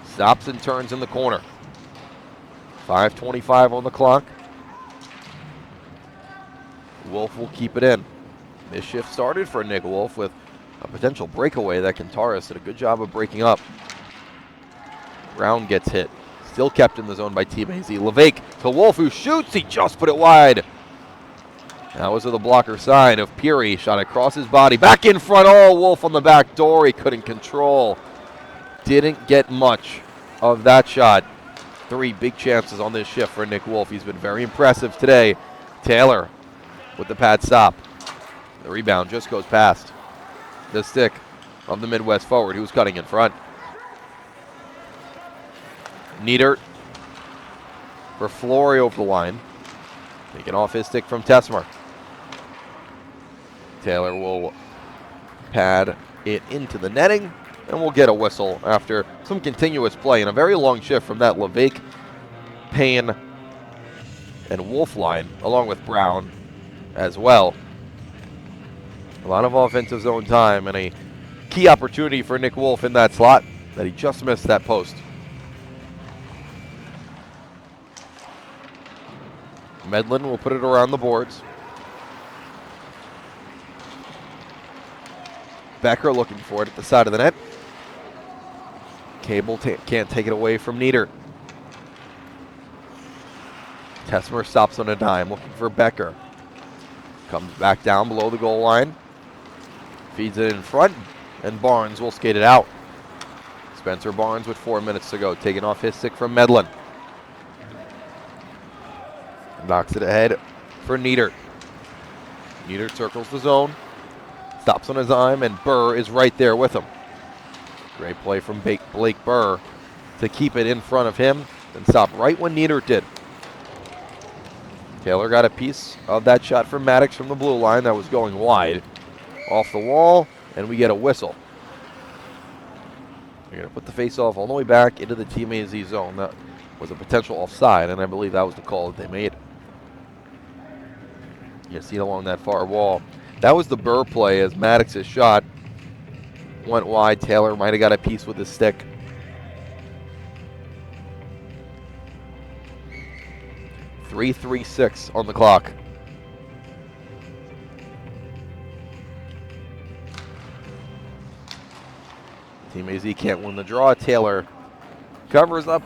B: stops and turns in the corner. 5:25 on the clock. Wolf will keep it in. This shift started for Nick Wolf with a potential breakaway that Kintaris did a good job of breaking up. Brown gets hit. Still kept in the zone by Team AZ. Levesque to Wolf, who shoots. He just put it wide. That was to the blocker side of Peary. Shot across his body. Back in front. Oh, Wolf on the back door. He couldn't control. Didn't get much of that shot. 3 big chances on this shift for Nick Wolf. He's been very impressive today. Taylor with the pad stop. The rebound just goes past the stick of the Midwest forward who was cutting in front. Niedert for Flory over the line. Taking off his stick from Tesmer. Taylor will pad it into the netting, and we'll get a whistle after some continuous play and a very long shift from that Levesque, Payne, and Wolf line, along with Brown as well. A lot of offensive zone time and a key opportunity for Nick Wolf in that slot that he just missed that post. Medlin will put it around the boards. Becker looking for it at the side of the net. Cable can't take it away from Nieder. Tesmer stops on a dime, looking for Becker. Comes back down below the goal line. Feeds it in front, and Barnes will skate it out. Spencer Barnes with 4 minutes to go, taking off his stick from Medlin. Knocks it ahead for Nieder. Nieder circles the zone. Stops on his dime, and Burr is right there with him. Great play from Blake Burr to keep it in front of him and stop right when Nieder did. Taylor got a piece of that shot from Maddox from the blue line that was going wide. Off the wall, and we get a whistle. They're going to put the face-off all the way back into the Team AZ zone. That was a potential offside, and I believe that was the call that they made. You see it along that far wall. That was the Burr play as Maddox's shot went wide. Taylor might have got a piece with his stick. .336 on the clock. Team AZ can't win the draw. Taylor covers up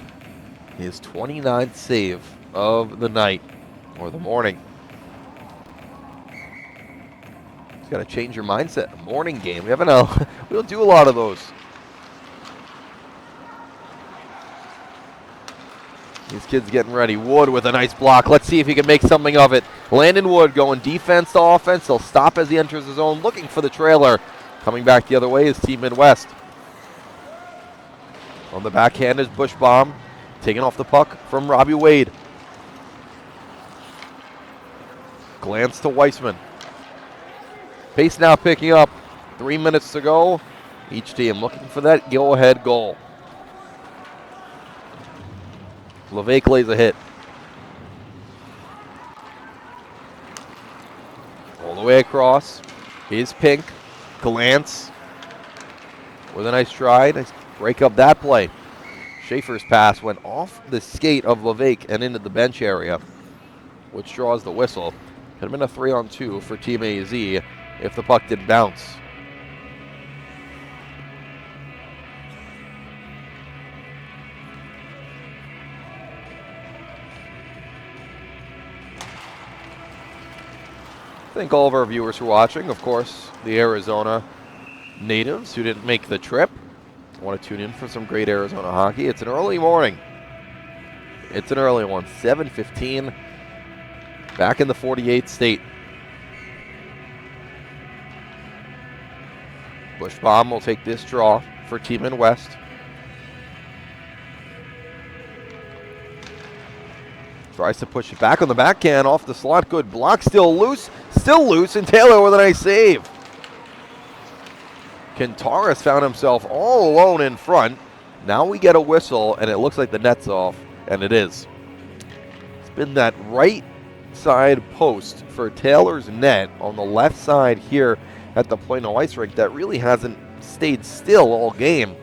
B: His 29th save of the night, or the morning. He's got to change your mindset. A morning game. We don't do a lot of those. These kids getting ready. Wood with a nice block. Let's see if he can make something of it. Landon Wood going defense to offense. He'll stop as he enters his zone, looking for the trailer. Coming back the other way is Team Midwest. On the backhand is Bushbaum, taking off the puck from Robbie Wade. Glance to Weissman. Pace now picking up. 3 minutes to go. Each team looking for that go-ahead goal. LeVake lays a hit. All the way across is Pink. Glance with a nice try. Nice break up that play. Schaefer's pass went off the skate of LeVake and into the bench area, which draws the whistle. Could have been a 3-on-2 for Team AZ if the puck didn't bounce. Thank all of our viewers for watching. Of course, the Arizona natives who didn't make the trip want to tune in for some great Arizona hockey. It's an early morning. It's an early one. 7:15. Back in the 48th state. Bushbaum will take this draw for Team Midwest. Tries to push it back on the backhand off the slot. Good block. Still loose, and Taylor with a nice save. Kintaris found himself all alone in front. Now we get a whistle, and it looks like the net's off, and it is. It's been that right side post for Taylor's net on the left side here at the Plano Ice Rink that really hasn't stayed still all game,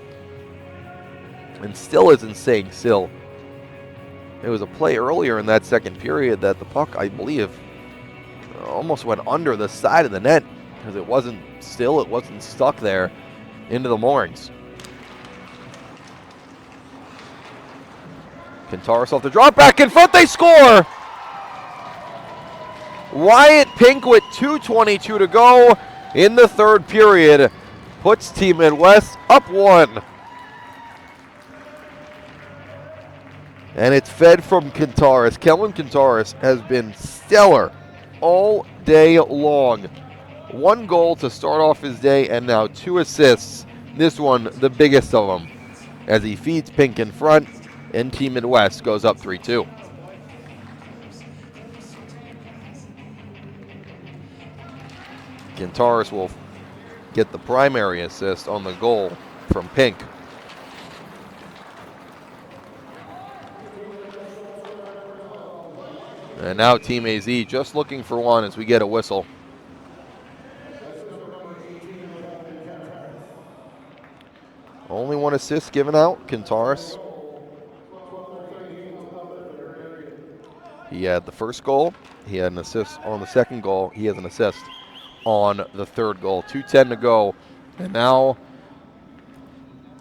B: and still isn't staying still. It was a play earlier in that second period that the puck, I believe, almost went under the side of the net because it wasn't still, it wasn't stuck there into the moorings. Kintaris off the drop, back in front, they score! Wyatt Pink with 2:22 to go in the third period puts Team Midwest up 1. And it's fed from Kintaris. Kellen Kintaris has been stellar all day long. 1 goal to start off his day, and now 2 assists. This one, the biggest of them, as he feeds Pink in front, and Team Midwest goes up 3-2. Kintaris will get the primary assist on the goal from Pink. And now Team AZ just looking for one as we get a whistle. Only 1 assist given out, Kintaris. He had the first goal. He had an assist on the second goal. He has an assist on the third goal. 2:10 to go. And now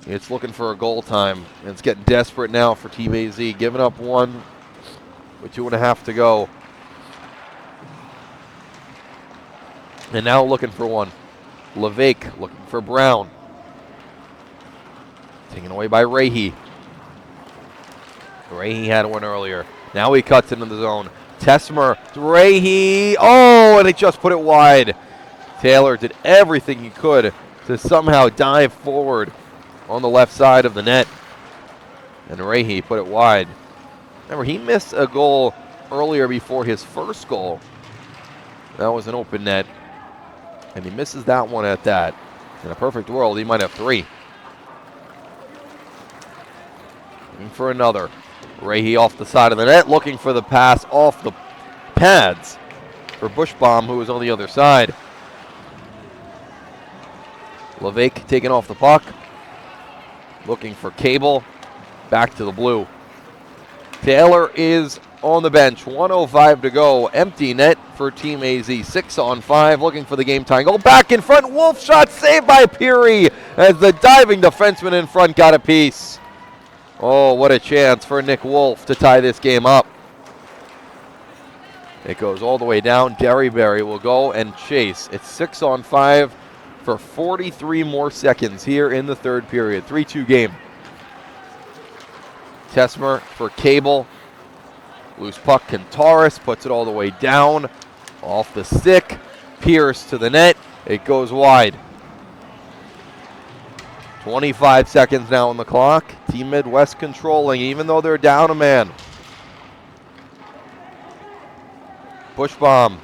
B: it's looking for a goal time. And it's getting desperate now for Team AZ. Giving up 1 with 2.5 to go. And now looking for 1. LeVake looking for Brown. Taken away by Rahe. Rahe had 1 earlier. Now he cuts into the zone. Tesmer, Rahe. Oh, and he just put it wide. Taylor did everything he could to somehow dive forward on the left side of the net. And Rahe put it wide. Remember, he missed a goal earlier before his first goal. That was an open net. And he misses that one at that. In a perfect world, he might have 3. Looking for another. Rahe off the side of the net, looking for the pass off the pads for Bushbaum, who was on the other side. LeVake taking off the puck. Looking for Cable. Back to the blue. Taylor is on the bench. 1:05 to go. Empty net for Team AZ. 6-on-5. Looking for the game-tying goal. Back in front. Wolf shot saved by Peary as the diving defenseman in front got a piece. Oh, what a chance for Nick Wolf to tie this game up. It goes all the way down. Derryberry will go and chase. It's 6-on-5 for 43 more seconds here in the third period. 3-2 game. Tesmer for Cable. Loose puck. Kantaris puts it all the way down. Off the stick. Pierce to the net. It goes wide. 25 seconds now on the clock. Team Midwest controlling, even though they're down a man. Bushbaum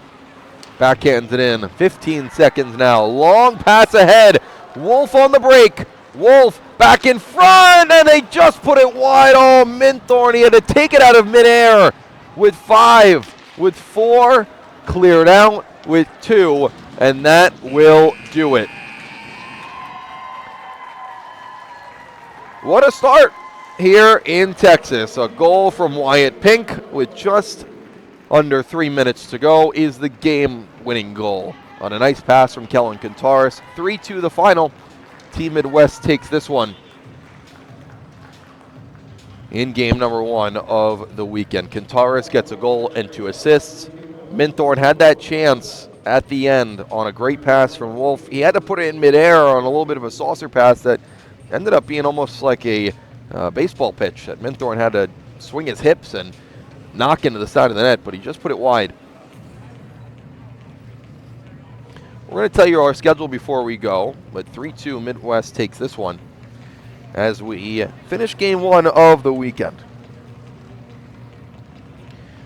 B: backhands it in. 15 seconds now. Long pass ahead. Wolf on the break. Wolf back in front, and they just put it wide. Oh, Minthorn, he had to take it out of midair with 5, with 4, cleared out with 2, and that will do it. What a start here in Texas. A goal from Wyatt Pink with just under 3 minutes to go is the game-winning goal on a nice pass from Kellen Kantaris. 3-2 the final. Team Midwest takes this one in game number 1 of the weekend. Kantaris gets a goal and 2 assists. Minthorn had that chance at the end on a great pass from Wolf. He had to put it in midair on a little bit of a saucer pass that ended up being almost like a baseball pitch that Minthorn had to swing his hips and knock into the side of the net, but he just put it wide. We're going to tell you our schedule before we go, but 3-2 Midwest takes this one as we finish game 1 of the weekend.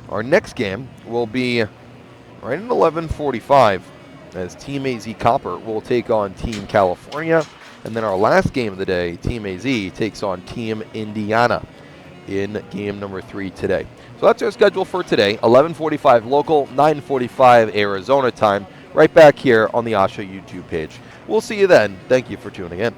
B: Our next game will be right at 11:45 as Team AZ Copper will take on Team California. And then our last game of the day, Team AZ takes on Team Indiana in game number 3 today. So that's our schedule for today, 11:45 local, 9:45 Arizona time, right back here on the ASHA YouTube page. We'll see you then. Thank you for tuning in.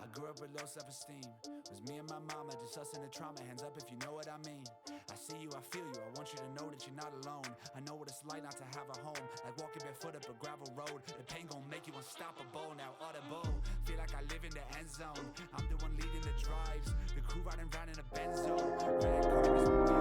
A: I grew up with low self-esteem. It was me and my mama, just us in the trauma. Hands up if you know what I mean. I see you, I feel you. I want you to know that you're not alone. I know what it's like not to have a home, like walking barefoot up a gravel road. The pain gon' make you unstoppable. Now audible, feel like I live in the end zone. I'm the one leading the drives. The crew riding round in a Benzo. Red carpets.